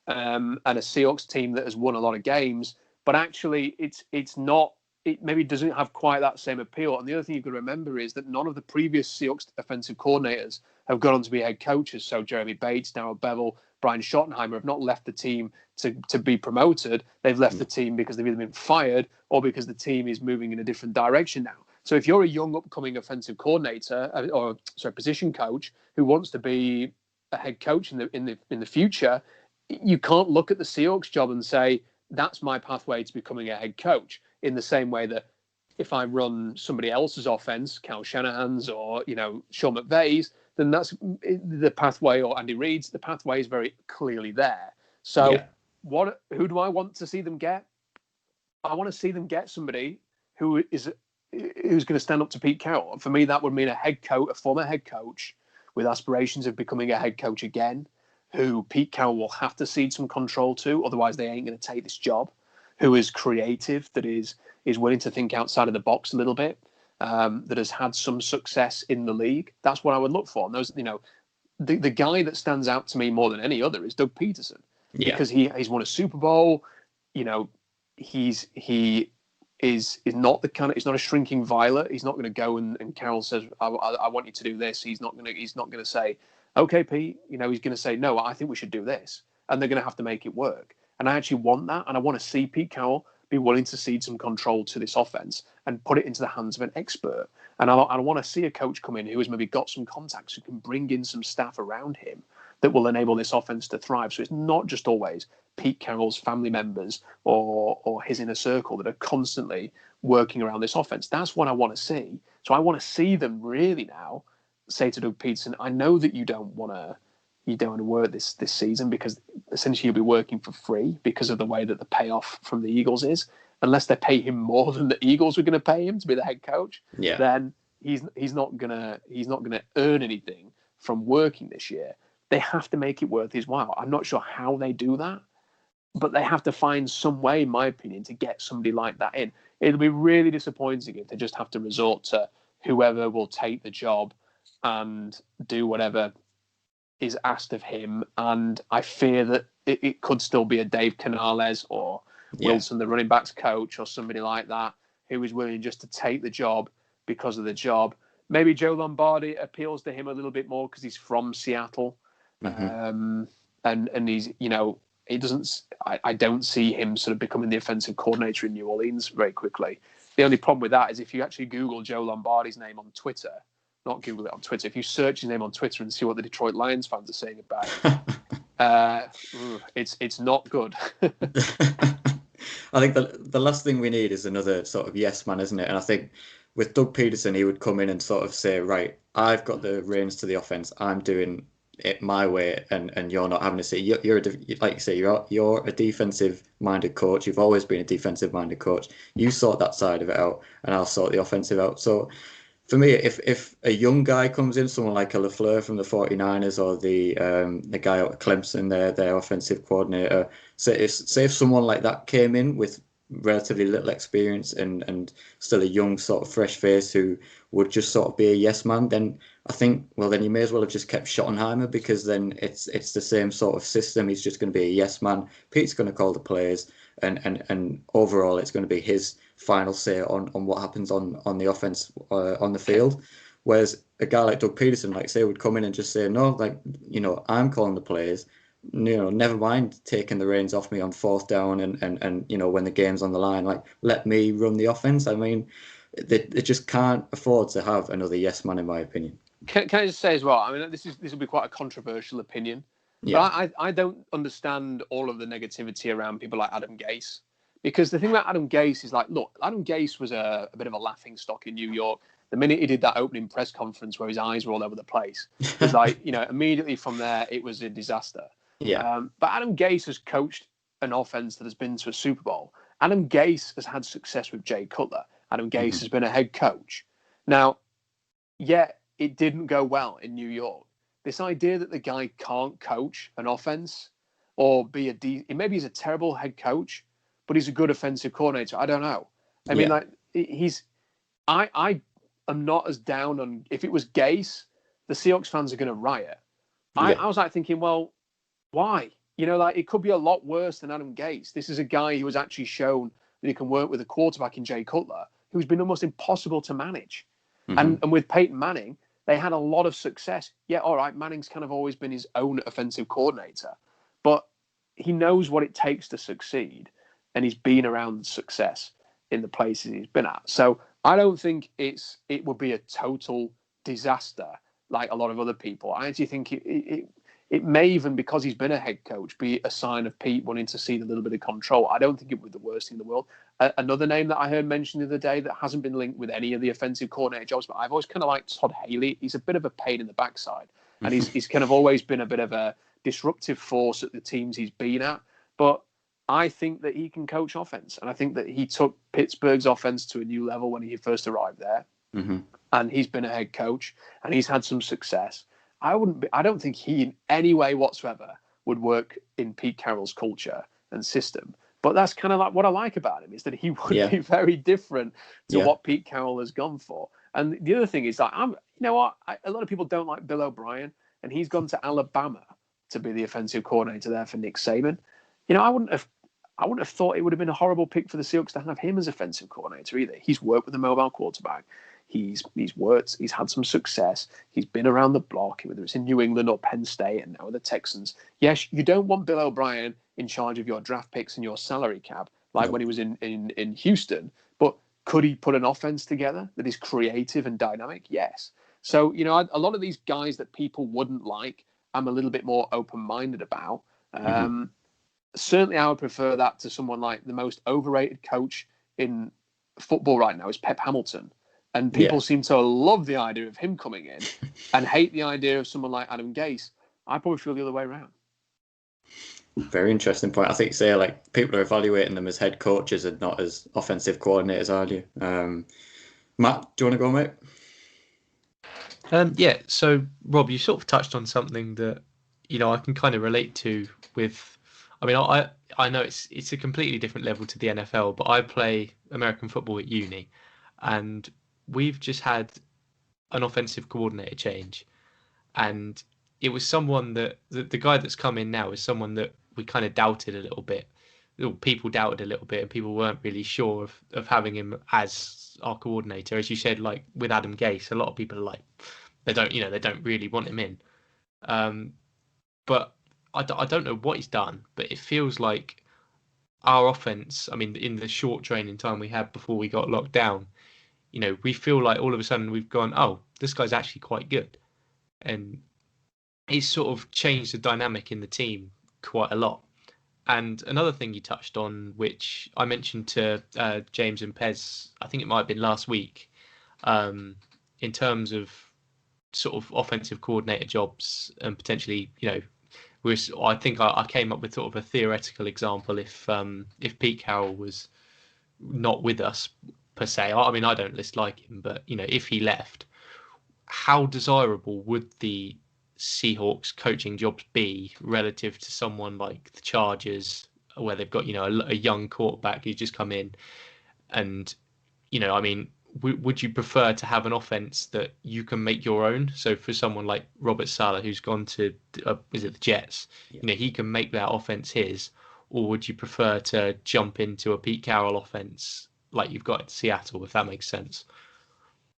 and a Seahawks team that has won a lot of games. But actually, it's not. It maybe doesn't have quite that same appeal. And the other thing you've got to remember is that none of the previous Seahawks offensive coordinators have gone on to be head coaches. So Jeremy Bates, Darrell Bevel, Brian Schottenheimer have not left the team to be promoted. They've left the team because they've either been fired or because the team is moving in a different direction now. So if you're a young upcoming offensive coordinator position coach who wants to be a head coach in the future, you can't look at the Seahawks job and say, that's my pathway to becoming a head coach. In the same way that if I run somebody else's offense, Kyle Shanahan's or Sean McVay's, then that's the pathway, or Andy Reid's. The pathway is very clearly there. So, who do I want to see them get? I want to see them get somebody who's going to stand up to Pete Carroll. For me, that would mean a former head coach with aspirations of becoming a head coach again, who Pete Carroll will have to cede some control to, otherwise they ain't going to take this job. Who is creative, that is willing to think outside of the box a little bit, that has had some success in the league. That's what I would look for. And those, the guy that stands out to me more than any other is Doug Peterson, because he's won a Super Bowl. He is not the kind of, he's not a shrinking violet. He's not going to go and Carroll says, I want you to do this. He's not going to say, okay, Pete. He's going to say, no, I think we should do this, and they're going to have to make it work. And I actually want that. And I want to see Pete Carroll be willing to cede some control to this offense and put it into the hands of an expert. And I want to see a coach come in who has maybe got some contacts, who can bring in some staff around him that will enable this offense to thrive. So it's not just always Pete Carroll's family members or his inner circle that are constantly working around this offense. That's what I want to see. So I want to see them really now say to Doug Peterson, I know that you don't want to work this season, because essentially you'll be working for free because of the way that the payoff from the Eagles is. Unless they pay him more than the Eagles were going to pay him to be the head coach, then he's not gonna earn anything from working this year. They have to make it worth his while. I'm not sure how they do that, but they have to find some way, in my opinion, to get somebody like that in. It'll be really disappointing if they just have to resort to whoever will take the job and do whatever is asked of him. And I fear that it could still be a Dave Canales or Wilson, the running backs coach, or somebody like that, who is willing just to take the job because of the job. Maybe Joe Lombardi appeals to him a little bit more because he's from Seattle. And he's, He doesn't. I don't see him sort of becoming the offensive coordinator in New Orleans very quickly. The only problem with that is if you actually Google Joe Lombardi's name on Twitter, not Google it on Twitter, if you search his name on Twitter and see what the Detroit Lions fans are saying about it, it's not good. I think the last thing we need is another sort of yes man, isn't it? And I think with Doug Peterson, he would come in and sort of say, right, I've got the reins to the offense. I'm doing it my way, and you're not having to say you're like you say you're a defensive minded coach. You've always been a defensive minded coach. You sort that side of it out, and I'll sort the offensive out. So for me, if a young guy comes in, someone like a LaFleur from the 49ers or the guy out of Clemson, their offensive coordinator, say if someone like that came in with relatively little experience and still a young sort of fresh face who would just sort of be a yes man, then I think, well, then you may as well have just kept Schottenheimer, because then it's the same sort of system. He's just going to be a yes man. Pete's going to call the plays, and overall it's going to be his final say on what happens on the offense on the field. Whereas a guy like Doug Peterson, like say, would come in and just say, no, like, I'm calling the plays. Never mind taking the reins off me on fourth down and when the game's on the line, like, let me run the offense. I mean, they just can't afford to have another yes man, in my opinion. Can I just say as well, I mean, this will be quite a controversial opinion, but I don't understand all of the negativity around people like Adam Gase, because the thing about Adam Gase is, like, look, Adam Gase was a bit of a laughing stock in New York. The minute he did that opening press conference where his eyes were all over the place, it was like, immediately from there, it was a disaster. Yeah. But Adam Gase has coached an offense that has been to a Super Bowl. Adam Gase has had success with Jay Cutler. Adam Gase has been a head coach. Now, it didn't go well in New York. This idea that the guy can't coach an offense or maybe he's a terrible head coach, but he's a good offensive coordinator. I don't know. I mean, like, I am not as down on, if it was Gase, the Seahawks fans are going to riot. I was like thinking, well, why? It could be a lot worse than Adam Gase. This is a guy who has actually shown that he can work with a quarterback in Jay Cutler, who's been almost impossible to manage. And with Peyton Manning, they had a lot of success. Yeah, all right, Manning's kind of always been his own offensive coordinator, but he knows what it takes to succeed, and he's been around success in the places he's been at. So I don't think it would be a total disaster like a lot of other people. I actually think it may even, because he's been a head coach, be a sign of Pete wanting to see a little bit of control. I don't think it would be the worst thing in the world. Another name that I heard mentioned the other day that hasn't been linked with any of the offensive coordinator jobs, but I've always kind of liked Todd Haley. He's a bit of a pain in the backside, and he's kind of always been a bit of a disruptive force at the teams he's been at. But I think that he can coach offense, and I think that he took Pittsburgh's offense to a new level when he first arrived there, and he's been a head coach, and he's had some success. I don't think he in any way whatsoever would work in Pete Carroll's culture and system. But that's kind of like what I like about him, is that he would be very different to what Pete Carroll has gone for. And the other thing is, like, a lot of people don't like Bill O'Brien, and he's gone to Alabama to be the offensive coordinator there for Nick Saban. I wouldn't have thought it would have been a horrible pick for the Seahawks to have him as offensive coordinator either. He's worked with a mobile quarterback. He's worked. He's had some success. He's been around the block, whether it's in New England or Penn State, and now with the Texans. Yes, you don't want Bill O'Brien in charge of your draft picks and your salary cap, like when he was in Houston. But could he put an offense together that is creative and dynamic? Yes. So, a lot of these guys that people wouldn't like, I'm a little bit more open-minded about. Certainly, I would prefer that to someone like the most overrated coach in football right now is Pep Hamilton. And people seem to love the idea of him coming in and hate the idea of someone like Adam Gase. I probably feel the other way around. Very interesting point. I think, say, like, people are evaluating them as head coaches and not as offensive coordinators, aren't you? Matt, do you want to go, mate? So, Rob, you sort of touched on something that, I can kind of relate to with... I mean, I know it's a completely different level to the NFL, but I play American football at uni, and we've just had an offensive coordinator change, and it was someone that the guy that's come in now is someone that we kind of doubted a little bit. People doubted a little bit, and people weren't really sure of having him as our coordinator. As you said, like with Adam Gase, a lot of people are like, they don't really want him in. But I don't know what he's done, but it feels like our offense. I mean, in the short training time we had before we got locked down, we feel like all of a sudden we've gone, oh, this guy's actually quite good, and he's sort of changed the dynamic in the team quite a lot. And another thing you touched on, which I mentioned to James and Pez, I think it might have been last week, in terms of sort of offensive coordinator jobs and potentially, I think I came up with sort of a theoretical example if Pete Carroll was not with us per se. I mean, I don't dislike him, but if he left, how desirable would the Seahawks coaching jobs be relative to someone like the Chargers, where they've got a young quarterback who's just come in, and I mean, would you prefer to have an offense that you can make your own? So for someone like Robert Saleh, who's gone to is it the Jets, he can make that offense his, or would you prefer to jump into a Pete Carroll offense like you've got at Seattle, if that makes sense?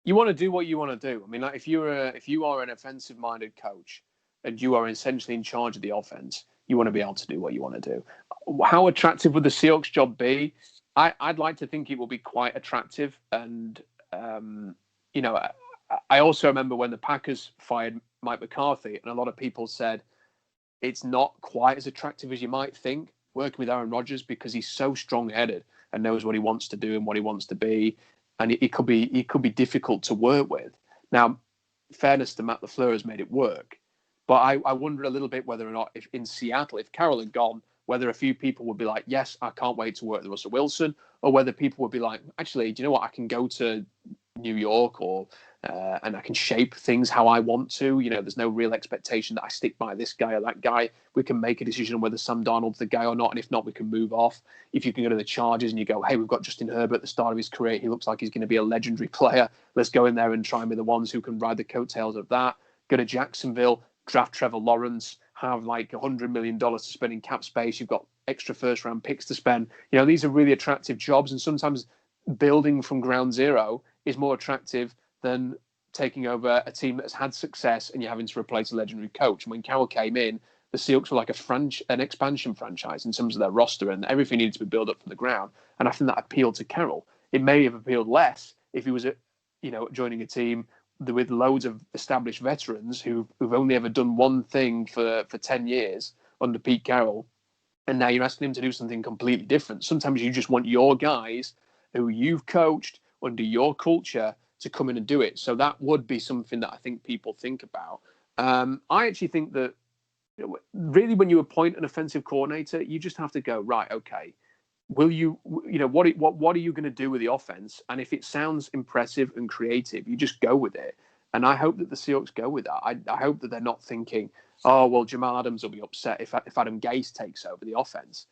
You want to do what you want to do. I mean, like if you are an offensive-minded coach and you are essentially in charge of the offense, you want to be able to do what you want to do. How attractive would the Seahawks job be? I'd like to think it will be quite attractive. And, I also remember when the Packers fired Mike McCarthy, and a lot of people said it's not quite as attractive as you might think working with Aaron Rodgers, because he's so strong-headed and knows what he wants to do and what he wants to be. And it could be difficult to work with. Now, fairness to Matt LaFleur has made it work. But I wonder a little bit whether or not, if in Seattle, if Carroll had gone, whether a few people would be like, yes, I can't wait to work with Russell Wilson, or whether people would be like, actually, do you know what? I can go to New York and I can shape things how I want to. There's no real expectation that I stick by this guy or that guy. We can make a decision on whether Sam Darnold's the guy or not, and if not, we can move off. If you can go to the Chargers and you go, hey, we've got Justin Herbert at the start of his career. He looks like he's going to be a legendary player. Let's go in there and try and be the ones who can ride the coattails of that. Go to Jacksonville, draft Trevor Lawrence, have like $100 million to spend in cap space. You've got extra first-round picks to spend. These are really attractive jobs, and sometimes building from ground zero is more attractive than taking over a team that has had success and you're having to replace a legendary coach. And when Carroll came in, the Seahawks were like an expansion franchise in terms of their roster, and everything needed to be built up from the ground. And I think that appealed to Carroll. It may have appealed less if he was, joining a team with loads of established veterans who've only ever done one thing for 10 years under Pete Carroll. And now you're asking him to do something completely different. Sometimes you just want your guys who you've coached under your culture to come in and do it. So that would be something that I think people think about. I actually think that really when you appoint an offensive coordinator, you just have to go, right, okay, will you, what are you going to do with the offense? And if it sounds impressive and creative, you just go with it. And I hope that the Seahawks go with that. I hope that they're not thinking, oh, well, Jamal Adams will be upset if Adam Gase takes over the offense.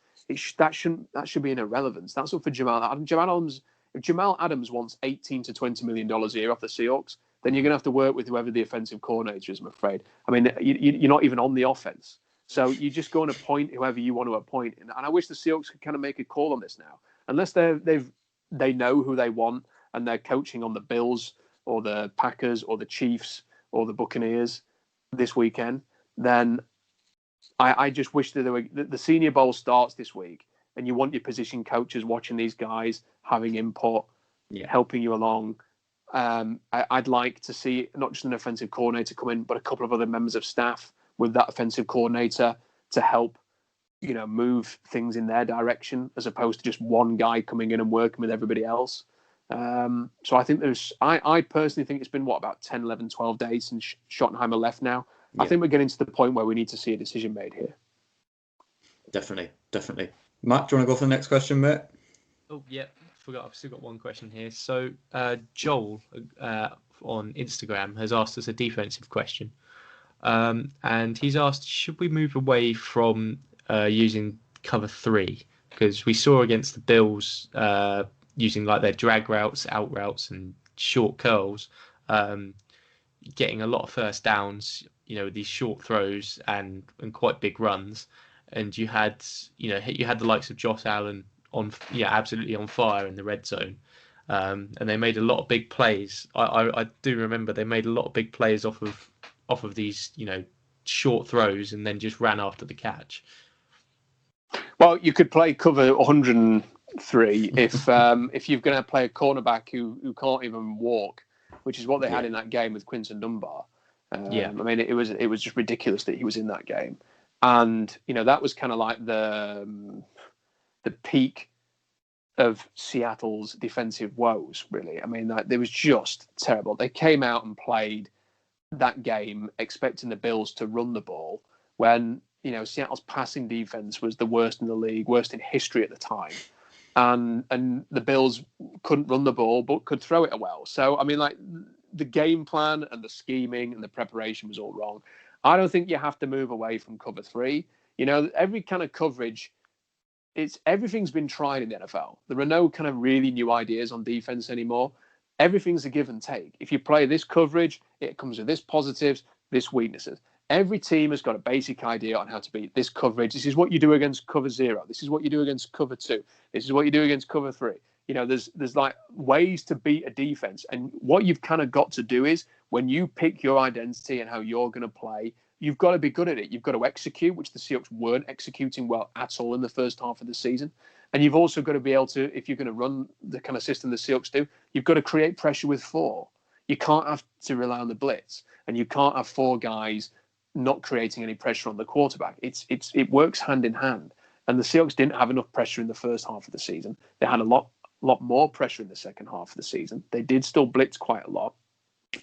That should be an irrelevance. That's up for Jamal Adams. If Jamal Adams wants $18 to $20 million a year off the Seahawks, then you're going to have to work with whoever the offensive coordinator is, I'm afraid. I mean, you're not even on the offense. So you just go and appoint whoever you want to appoint. And I wish the Seahawks could kind of make a call on this now. Unless they know who they want and they're coaching on the Bills or the Packers or the Chiefs or the Buccaneers this weekend, then I just wish that the Senior Bowl starts this week, and you want your position coaches watching these guys, having input, helping you along. I'd like to see not just an offensive coordinator come in, but a couple of other members of staff with that offensive coordinator to help, move things in their direction, as opposed to just one guy coming in and working with everybody else. So I think I personally think it's been, about 10, 11, 12 days since Schottenheimer left now. Yeah. I think we're getting to the point where we need to see a decision made here. Definitely. Matt, do you want to go for the next question, mate? Oh, yeah. Forgot. I've still got one question here. So Joel on Instagram has asked us a defensive question. And he's asked, should we move away from using cover 3? Because we saw against the Bills using like their drag routes, out routes, and short curls, getting a lot of first downs, these short throws and quite big runs. And you had the likes of Josh Allen absolutely on fire in the red zone. And they made a lot of big plays. I do remember they made a lot of big plays off of these, short throws and then just ran after the catch. Well, you could play cover 103 if you're going to play a cornerback who can't even walk, which is what they had in that game with Quinton Dunbar. I mean, it was just ridiculous that he was in that game, and that was kind of like the peak of Seattle's defensive woes. Really, I mean, it was just terrible. They came out and played that game expecting the Bills to run the ball when Seattle's passing defense was the worst in the league, worst in history at the time, and the Bills couldn't run the ball but could throw it well. So I mean, like, the game plan and the scheming and the preparation was all wrong. I don't think you have to move away from cover 3. Every kind of coverage, everything's been tried in the NFL. There are no kind of really new ideas on defense anymore. Everything's a give and take. If you play this coverage, it comes with this positives, this weaknesses. Every team has got a basic idea on how to beat this coverage. This is what you do against cover 0. This is what you do against cover 2. This is what you do against cover 3. There's like ways to beat a defense. And what you've kind of got to do is, when you pick your identity and how you're going to play, you've got to be good at it. You've got to execute, which the Seahawks weren't executing well at all in the first half of the season. And you've also got to be able to, if you're going to run the kind of system the Seahawks do, you've got to create pressure with 4. You can't have to rely on the blitz, and you can't have 4 guys not creating any pressure on the quarterback. It works hand in hand. And the Seahawks didn't have enough pressure in the first half of the season. They had a lot more pressure in the second half of the season. They did still blitz quite a lot.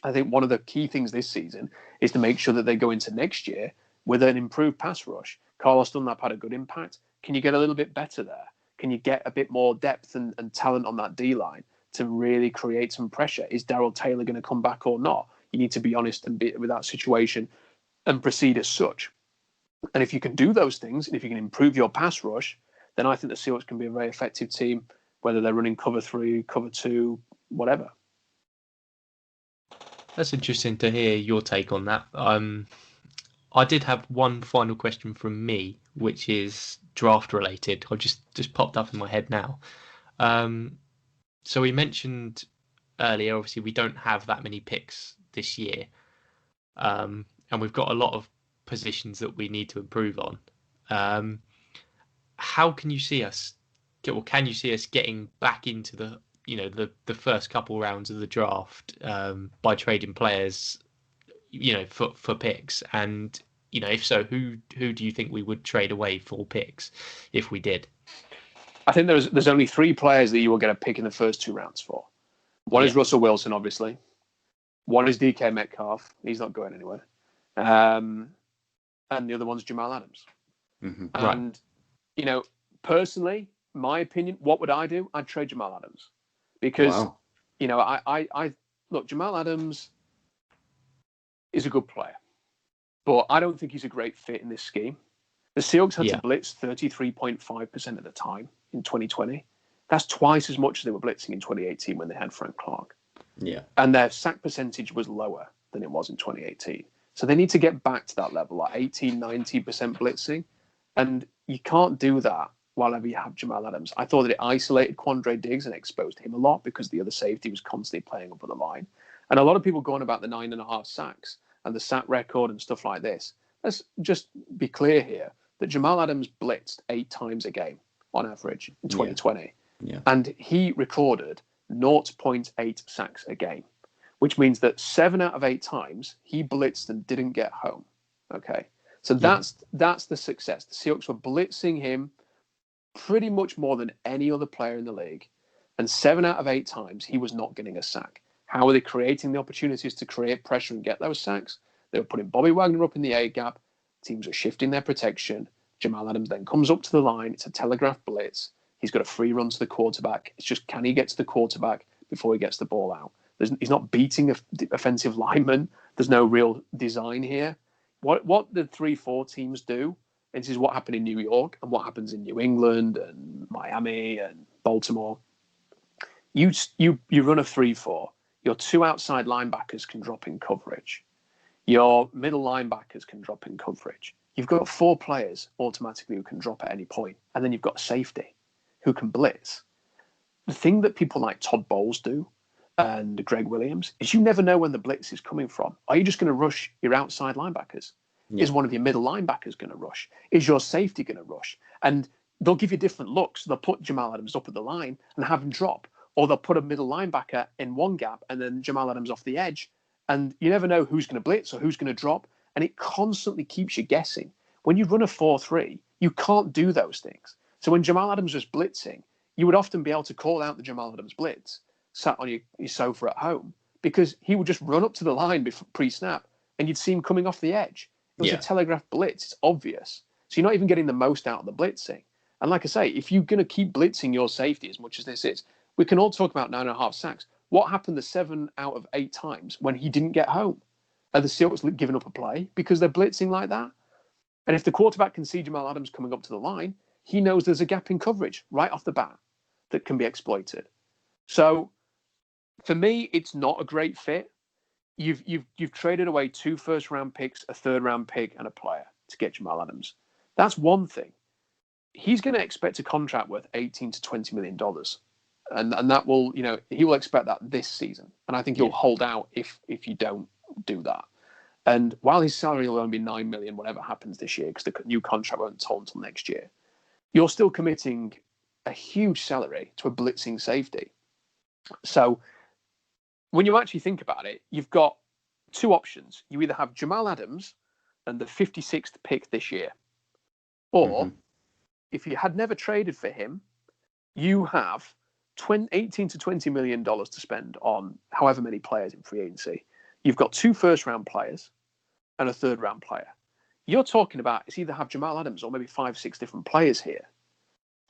I think one of the key things this season is to make sure that they go into next year with an improved pass rush. Carlos Dunlap had a good impact. Can you get a little bit better there? Can you get a bit more depth and talent on that D-line to really create some pressure? Is Darrell Taylor going to come back or not? You need to be honest and be with that situation and proceed as such. And if you can do those things, and if you can improve your pass rush, then I think the Seahawks can be a very effective team, whether they're running cover 3, cover 2, whatever. That's interesting to hear your take on that. I did have one final question from me, which is draft related. I just popped up in my head now. So we mentioned earlier, obviously, we don't have that many picks this year. And we've got a lot of positions that we need to improve on. How can you see us, or can you see us getting back into the first couple rounds of the draft by trading players, for picks? And if so, who do you think we would trade away for picks if we did? I think there's only 3 players that you will get a pick in the first 2 rounds for. One is Russell Wilson, obviously. One is DK Metcalf. He's not going anywhere. And the other one's Jamal Adams. Mm-hmm. And, personally, my opinion, what would I do? I'd trade Jamal Adams. Because, I look, Jamal Adams is a good player. But I don't think he's a great fit in this scheme. The Seahawks had to blitz 33.5% of the time in 2020. That's twice as much as they were blitzing in 2018 when they had Frank Clark. Yeah. And their sack percentage was lower than it was in 2018. So they need to get back to that level, like 18, 90% blitzing. And you can't do that while you have Jamal Adams. I thought that it isolated Quandre Diggs and exposed him a lot because the other safety was constantly playing up on the line. And a lot of people going about the 9.5 sacks and the sack record and stuff like this. Let's just be clear here that Jamal Adams blitzed 8 times a game on average in 2020. Yeah. And he recorded 0.8 sacks a game, which means that 7 out of 8 times he blitzed and didn't get home. Okay. So that's the success. The Seahawks were blitzing him pretty much more than any other player in the league. And 7 out of 8 times he was not getting a sack. How were they creating the opportunities to create pressure and get those sacks? They were putting Bobby Wagner up in the A gap. Teams are shifting their protection. Jamal Adams then comes up to the line. It's a telegraph blitz. He's got a free run to the quarterback. It's just, can he get to the quarterback before he gets the ball out? He's not beating the offensive lineman. There's no real design here. What the 3-4 teams do, and this is what happened in New York and what happens in New England and Miami and Baltimore. You run a 3-4. Your 2 outside linebackers can drop in coverage. Your middle linebackers can drop in coverage. You've got 4 players automatically who can drop at any point, and then you've got a safety who can blitz. The thing that people like Todd Bowles do and Greg Williams is you never know when the blitz is coming from. Are you just going to rush your outside linebackers? Yeah. Is one of your middle linebackers going to rush? Is your safety going to rush? And they'll give you different looks. They'll put Jamal Adams up at the line and have him drop, or they'll put a middle linebacker in one gap and then Jamal Adams off the edge. And you never know who's going to blitz or who's going to drop. And it constantly keeps you guessing. When you run a 4-3, you can't do those things. So when Jamal Adams was blitzing, you would often be able to call out the Jamal Adams blitz sat on your sofa at home, because he would just run up to the line pre-snap and you'd see him coming off the edge. It was a telegraphed blitz. It's obvious. So you're not even getting the most out of the blitzing. And like I say, if you're going to keep blitzing your safety as much as this is, we can all talk about 9.5 sacks. What happened the 7 out of 8 times when he didn't get home? Are the Seahawks giving up a play because they're blitzing like that? And if the quarterback can see Jamal Adams coming up to the line, he knows there's a gap in coverage right off the bat that can be exploited. So for me, it's not a great fit. You've traded away 2 first-round picks, a third-round pick, and a player to get Jamal Adams. That's one thing. He's going to expect a contract worth $18 to $20 million. And that will, he will expect that this season. And I think he'll hold out if you don't do that. And while his salary will only be $9 million, whatever happens this year, because the new contract won't until next year, you're still committing a huge salary to a blitzing safety. So when you actually think about it, you've got 2 options. You either have Jamal Adams and the 56th pick this year, or if you had never traded for him, you have $18 to $20 million to spend on however many players in free agency. You've got 2 first-round players and a third-round player. You're talking about it's either have Jamal Adams or maybe 5-6 different players here.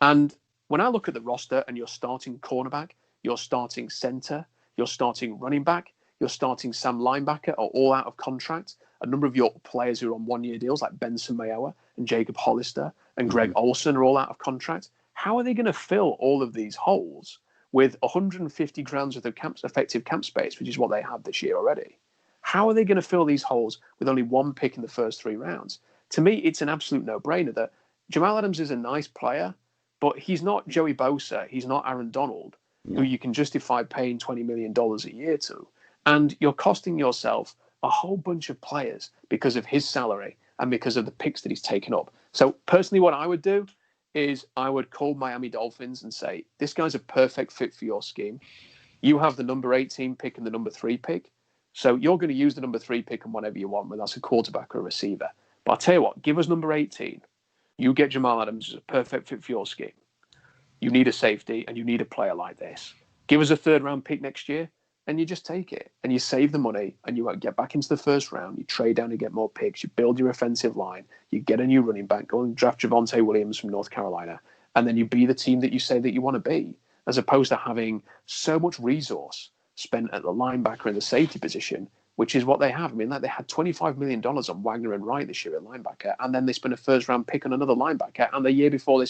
And when I look at the roster and you're starting cornerback, you're starting center, you're starting running back, you're starting Sam linebacker are all out of contract. A number of your players who are on 1-year deals like Benson Mayowa and Jacob Hollister and Greg Olsen are all out of contract. How are they going to fill all of these holes with 150 grams of effective cap space, which is what they have this year already? How are they going to fill these holes with only 1 pick in the first 3 rounds? To me, it's an absolute no-brainer that Jamal Adams is a nice player, but he's not Joey Bosa. He's not Aaron Donald, who you can justify paying $20 million a year to. And you're costing yourself a whole bunch of players because of his salary and because of the picks that he's taken up. So personally, what I would do is I would call Miami Dolphins and say, this guy's a perfect fit for your scheme. You have the number 18 pick and the number 3 pick. So you're going to use the number 3 pick on whatever you want, whether that's a quarterback or a receiver. But I'll tell you what, give us number 18. You get Jamal Adams as a perfect fit for your scheme. You need a safety and you need a player like this. Give us a 3rd-round pick next year and you just take it and you save the money and you get back into the 1st round. You trade down and get more picks. You build your offensive line. You get a new running back. Go and draft Javonte Williams from North Carolina. And then you be the team that you say that you want to be, as opposed to having so much resource spent at the linebacker and the safety position, which is what they have. I mean, like they had $25 million on Wagner and Wright this year at linebacker, and then they spent a 1st-round pick on another linebacker, and the year before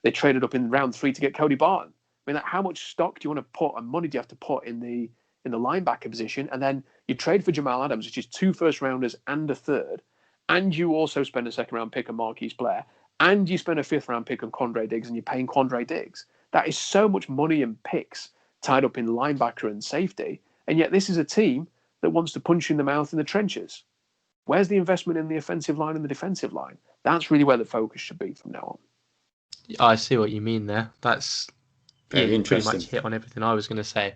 they traded up in round 3 to get Cody Barton. I mean, like, how much stock do you want to put and money do you have to put in the linebacker position? And then you trade for Jamal Adams, which is 2 first-rounders and a 3rd, and you also spend a 2nd-round pick on Marquise Blair, and you spend a 5th-round pick on Quandre Diggs, and you're paying Quandre Diggs. That is so much money and picks tied up in linebacker and safety, and yet this is a team that wants to punch you in the mouth in the trenches. Where's the investment in the offensive line and the defensive line? That's really where the focus should be from now on. I see what you mean there. That's very interesting. Pretty much hit on everything I was going to say.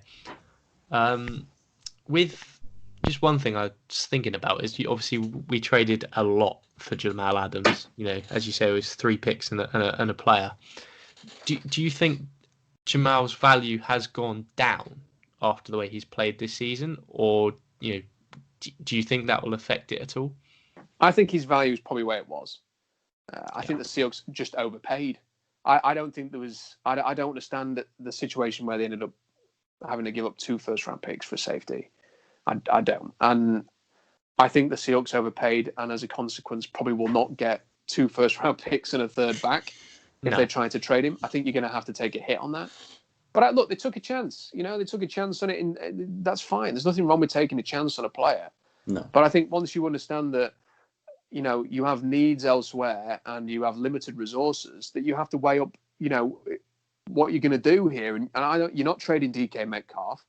With just one thing I was thinking about is obviously we traded a lot for Jamal Adams. As you say, it was 3 picks and a player. Do you think Jamal's value has gone down after the way he's played this season, or do you think that will affect it at all? I think his value is probably where it was. I think the Seahawks just overpaid. I don't think there was. I don't understand the situation where they ended up having to give up 2 first-round picks for safety. I don't, and I think the Seahawks overpaid, and as a consequence, probably will not get 2 first-round picks and a 3rd back if they're trying to trade him. I think you're going to have to take a hit on that. But look, they took a chance. They took a chance on it, and that's fine. There's nothing wrong with taking a chance on a player. No. But I think once you understand that, you have needs elsewhere and you have limited resources, that you have to weigh up, what you're going to do here. And you're not trading DK Metcalf.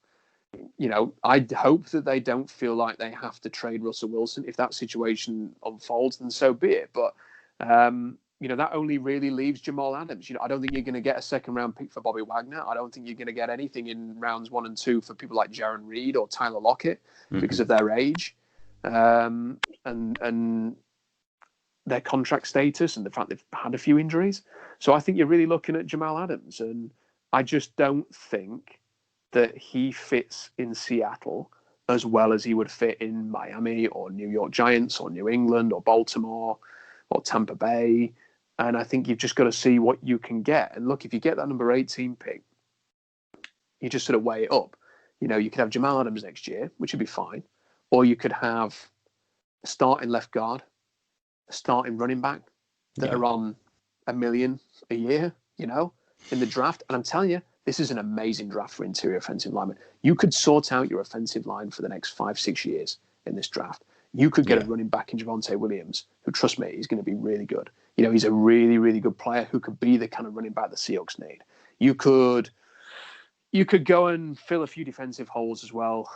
I'd hope that they don't feel like they have to trade Russell Wilson. If that situation unfolds, then so be it. But that only really leaves Jamal Adams. I don't think you're going to get a second-round pick for Bobby Wagner. I don't think you're going to get anything in rounds 1 and 2 for people like Jaron Reed or Tyler Lockett because of their age and their contract status and the fact they've had a few injuries. So I think you're really looking at Jamal Adams, and I just don't think that he fits in Seattle as well as he would fit in Miami or New York Giants or New England or Baltimore or Tampa Bay. And I think you've just got to see what you can get. And look, if you get that number 18 pick, you just sort of weigh it up. You could have Jamal Adams next year, which would be fine. Or you could have a starting left guard, a starting running back that are on $1 million a year, in the draft. And I'm telling you, this is an amazing draft for interior offensive linemen. You could sort out your offensive line for the next 5-6 years in this draft. You could get a running back in Javonte Williams, who, trust me, is going to be really good. He's a really, really good player who could be the kind of running back the Seahawks need. You could go and fill a few defensive holes as well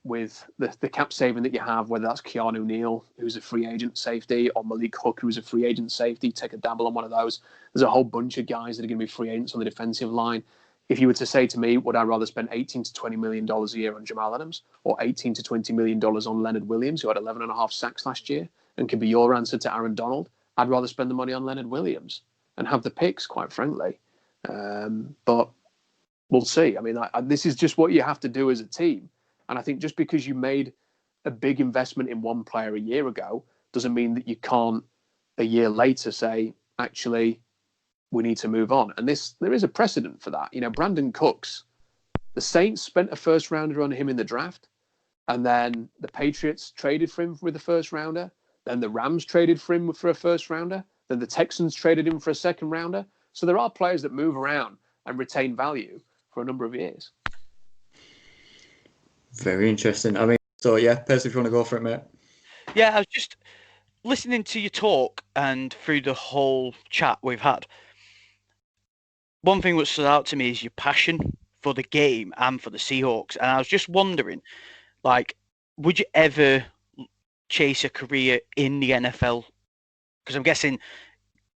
with the cap saving that you have, whether that's Keanu Neal, who's a free agent safety, or Malik Hook, who's a free agent safety. Take a dabble on one of those. There's a whole bunch of guys that are going to be free agents on the defensive line. If you were to say to me, would I rather spend $18 to $20 million a year on Jamal Adams or $18 to $20 million on Leonard Williams, who had 11.5 sacks last year and can be your answer to Aaron Donald, I'd rather spend the money on Leonard Williams and have the picks, quite frankly. But we'll see. I mean, this is just what you have to do as a team. And I think just because you made a big investment in one player a year ago doesn't mean that you can't, a year later, say, actually, we need to move on. And there is a precedent for that. Brandon Cooks, the Saints spent a first rounder on him in the draft, and then the Patriots traded for him with a first rounder. Then the Rams traded for him for a first rounder. Then the Texans traded him for a second rounder. So there are players that move around and retain value for a number of years. Very interesting. I mean, so Pez, if you want to go for it, mate. Yeah, I was just listening to your talk and through the whole chat we've had. One thing that stood out to me is your passion for the game and for the Seahawks. And I was just wondering, would you ever chase a career in the NFL? Because I'm guessing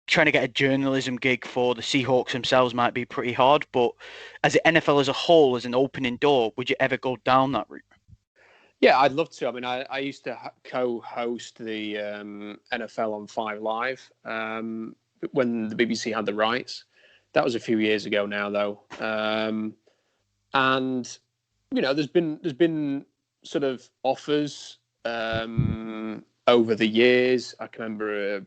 trying to get a journalism gig for the Seahawks themselves might be pretty hard, but as the NFL as a whole, as an opening door, would you ever go down that route? Yeah, I'd love to. I mean, I used to co-host the NFL on 5 Live when the BBC had the rights. That was a few years ago now, though. And there's been sort of offers over the years. I can remember I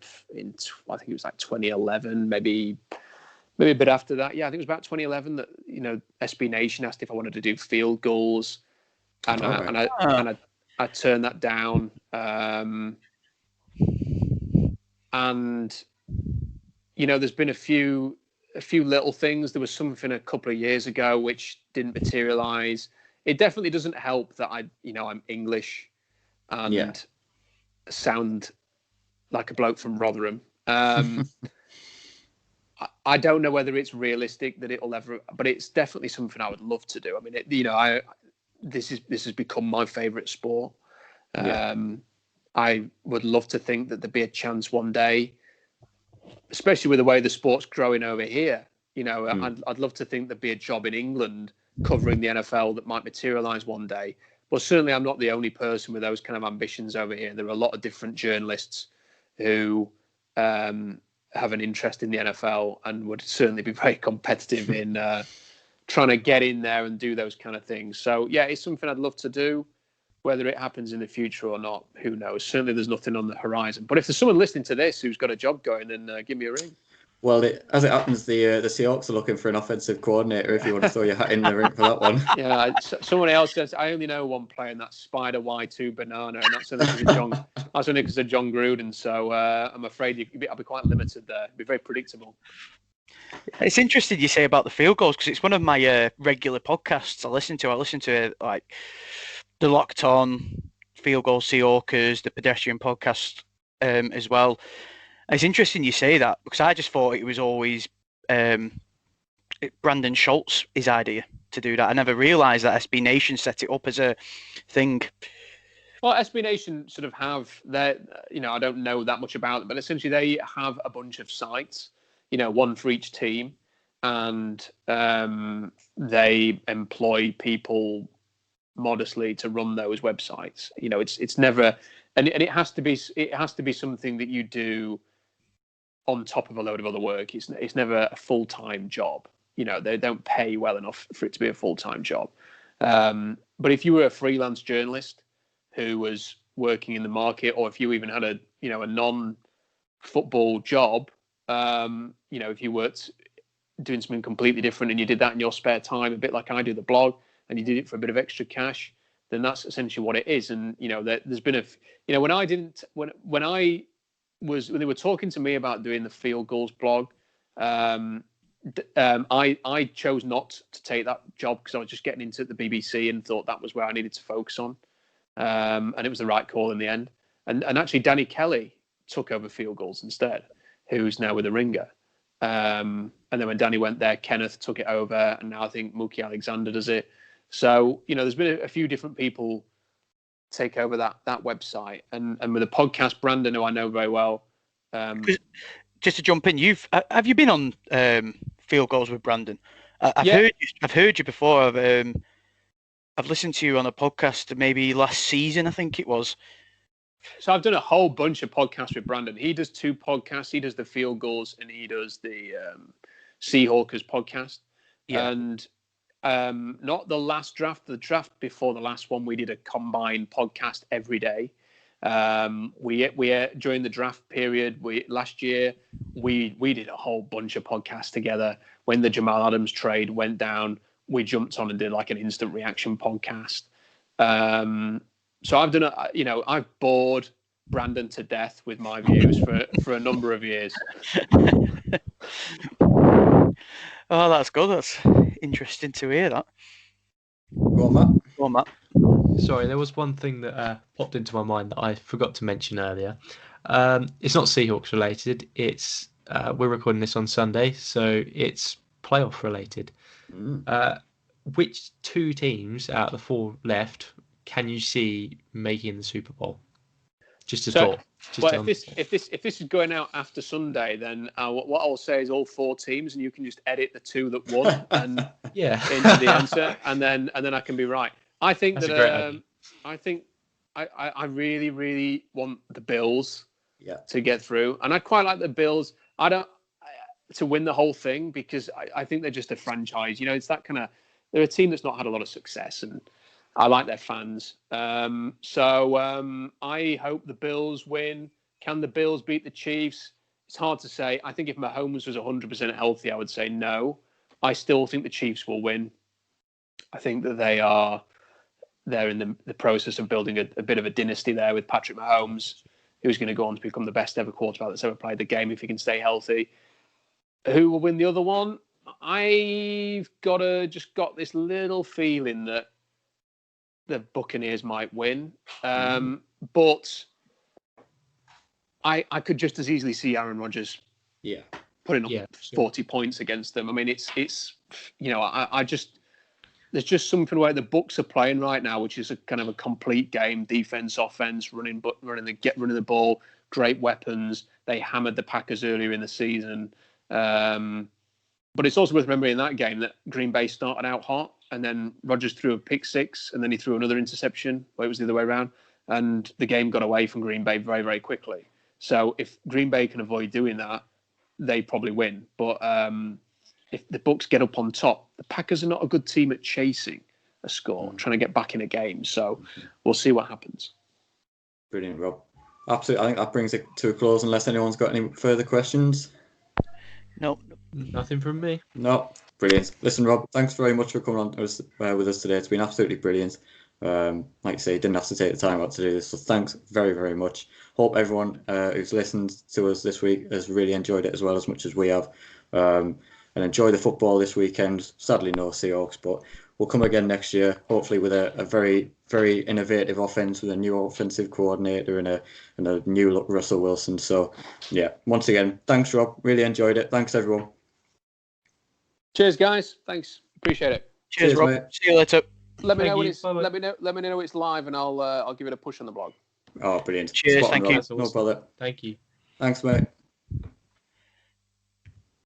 think it was 2011, maybe a bit after that. Yeah, I think it was about 2011 that SB Nation asked if I wanted to do field goals, and I turned that down. And there's been a few little things. There was something a couple of years ago which didn't materialize. It definitely doesn't help that I'm English and sound like a bloke from Rotherham. I don't know whether it's realistic that it'll ever, but it's definitely something I would love to do. I mean, this has become my favorite sport. I would love to think that there'd be a chance one day, especially with the way the sport's growing over here. I'd love to think there'd be a job in England covering the NFL that might materialize one day. But certainly I'm not the only person with those kind of ambitions over here. There are a lot of different journalists who have an interest in the NFL and would certainly be very competitive in trying to get in there and do those kind of things. So, it's something I'd love to do. Whether it happens in the future or not, who knows? Certainly there's nothing on the horizon. But if there's someone listening to this who's got a job going, then give me a ring. Well, as it happens, the Seahawks are looking for an offensive coordinator if you want to throw your hat in the ring for that one. Yeah, someone else says, I only know one player, and that's Spider Y2 Banana, and that's only because of John Gruden. So I'm afraid I'll be quite limited there. It'll be very predictable. It's interesting you say about the field goals, because it's one of my regular podcasts I listen to. I listen to the Locked On, Field Goal Seahawkers, the Pedestrian podcast as well. It's interesting you say that, because I just thought it was always Brandon Schultz, his idea. to do that. I never realised that SB Nation set it up as a thing. Well, SB Nation sort of have their, I don't know that much about them, but essentially they have a bunch of sites, one for each team, and they employ people modestly to run those websites. It's never, and it has to be something that you do on top of a load of other work. It's never a full-time job. They don't pay well enough for it to be a full-time job. But if you were a freelance journalist who was working in the market, or if you even had a non-football job, if you worked doing something completely different and you did that in your spare time, a bit like I do the blog, and you did it for a bit of extra cash, then that's essentially what it is. And there's been when they were talking to me about doing the Field Goals blog, I chose not to take that job because I was just getting into the BBC and thought that was where I needed to focus on. And it was the right call in the end. And actually, Danny Kelly took over Field Goals instead, who's now with the Ringer. And then when Danny went there, Kenneth took it over, and now I think Mookie Alexander does it. So there's been a few different people take over that website, and with a podcast, Brandon, who I know very well. Just to jump in, have you been on Field Goals with Brandon? I've heard you before. I've listened to you on a podcast maybe last season, I think it was. So I've done a whole bunch of podcasts with Brandon. He does 2 podcasts. He does the Field Goals and he does the Seahawks podcast. Yeah. And not the last draft, the draft before the last one, we did a combined podcast every day. We during the draft period, last year we did a whole bunch of podcasts together. When the Jamal Adams trade went down, we jumped on and did like an instant reaction podcast. So I've done I've bored Brandon to death with my views for a number of years. Oh, that's good. That's interesting to hear that. Go on, Matt. Sorry, there was one thing that popped into my mind that I forgot to mention earlier. It's not Seahawks related. It's we're recording this on Sunday, so it's playoff related. Which 2 teams out of the 4 left can you see making the Super Bowl? Just a thought. If this is going out after Sunday, then what I'll say is all 4 teams, and you can just edit the 2 that won and into the answer, and then I can be right. I think I really, really want the Bills to get through, and I quite like the Bills. To win the whole thing, because I think they're just a franchise. It's that kind of, they're a team that's not had a lot of success, and I like their fans. So I hope the Bills win. Can the Bills beat the Chiefs? It's hard to say. I think if Mahomes was 100% healthy, I would say no. I still think the Chiefs will win. I think that they're in the process of building a bit of a dynasty there with Patrick Mahomes, who's going to go on to become the best ever quarterback that's ever played the game if he can stay healthy. Who will win the other one? I've got this little feeling that the Buccaneers might win, but I could just as easily see Aaron Rodgers, putting up 40 points against them. I mean, it's there's just something where the Bucs are playing right now, which is a kind of a complete game, defense, offense, running the ball, great weapons. They hammered the Packers earlier in the season. But it's also worth remembering in that game that Green Bay started out hot, and then Rodgers threw a pick 6, and then he threw another interception where it was the other way around, and the game got away from Green Bay very, very quickly. So if Green Bay can avoid doing that, they probably win. But if the Bucs get up on top, the Packers are not a good team at chasing a score, trying to get back in a game. So we'll see what happens. Brilliant, Rob. Absolutely. I think that brings it to a close unless anyone's got any further questions. No. Nothing from me. No. Brilliant. Listen, Rob, thanks very much for coming on with us today. It's been absolutely brilliant. Like I say, you didn't have to take the time out to do this, so thanks very, very much. Hope everyone who's listened to us this week has really enjoyed it as much as we have. And enjoy the football this weekend. Sadly, no Seahawks, but we'll come again next year, hopefully with a very, very innovative offense with a new offensive coordinator and a new look Russell Wilson. So, yeah, once again, thanks, Rob. Really enjoyed it. Thanks, everyone. Cheers, guys. Thanks. Appreciate it. Cheers, Rob. mate. See you later. Let me Thank know when you. it's. Bye-bye. Let me know it's live, and I'll give it a push on the blog. Oh, brilliant. Cheers, Spot on, thank you. Rob. No bother. Thank you. Thanks, mate.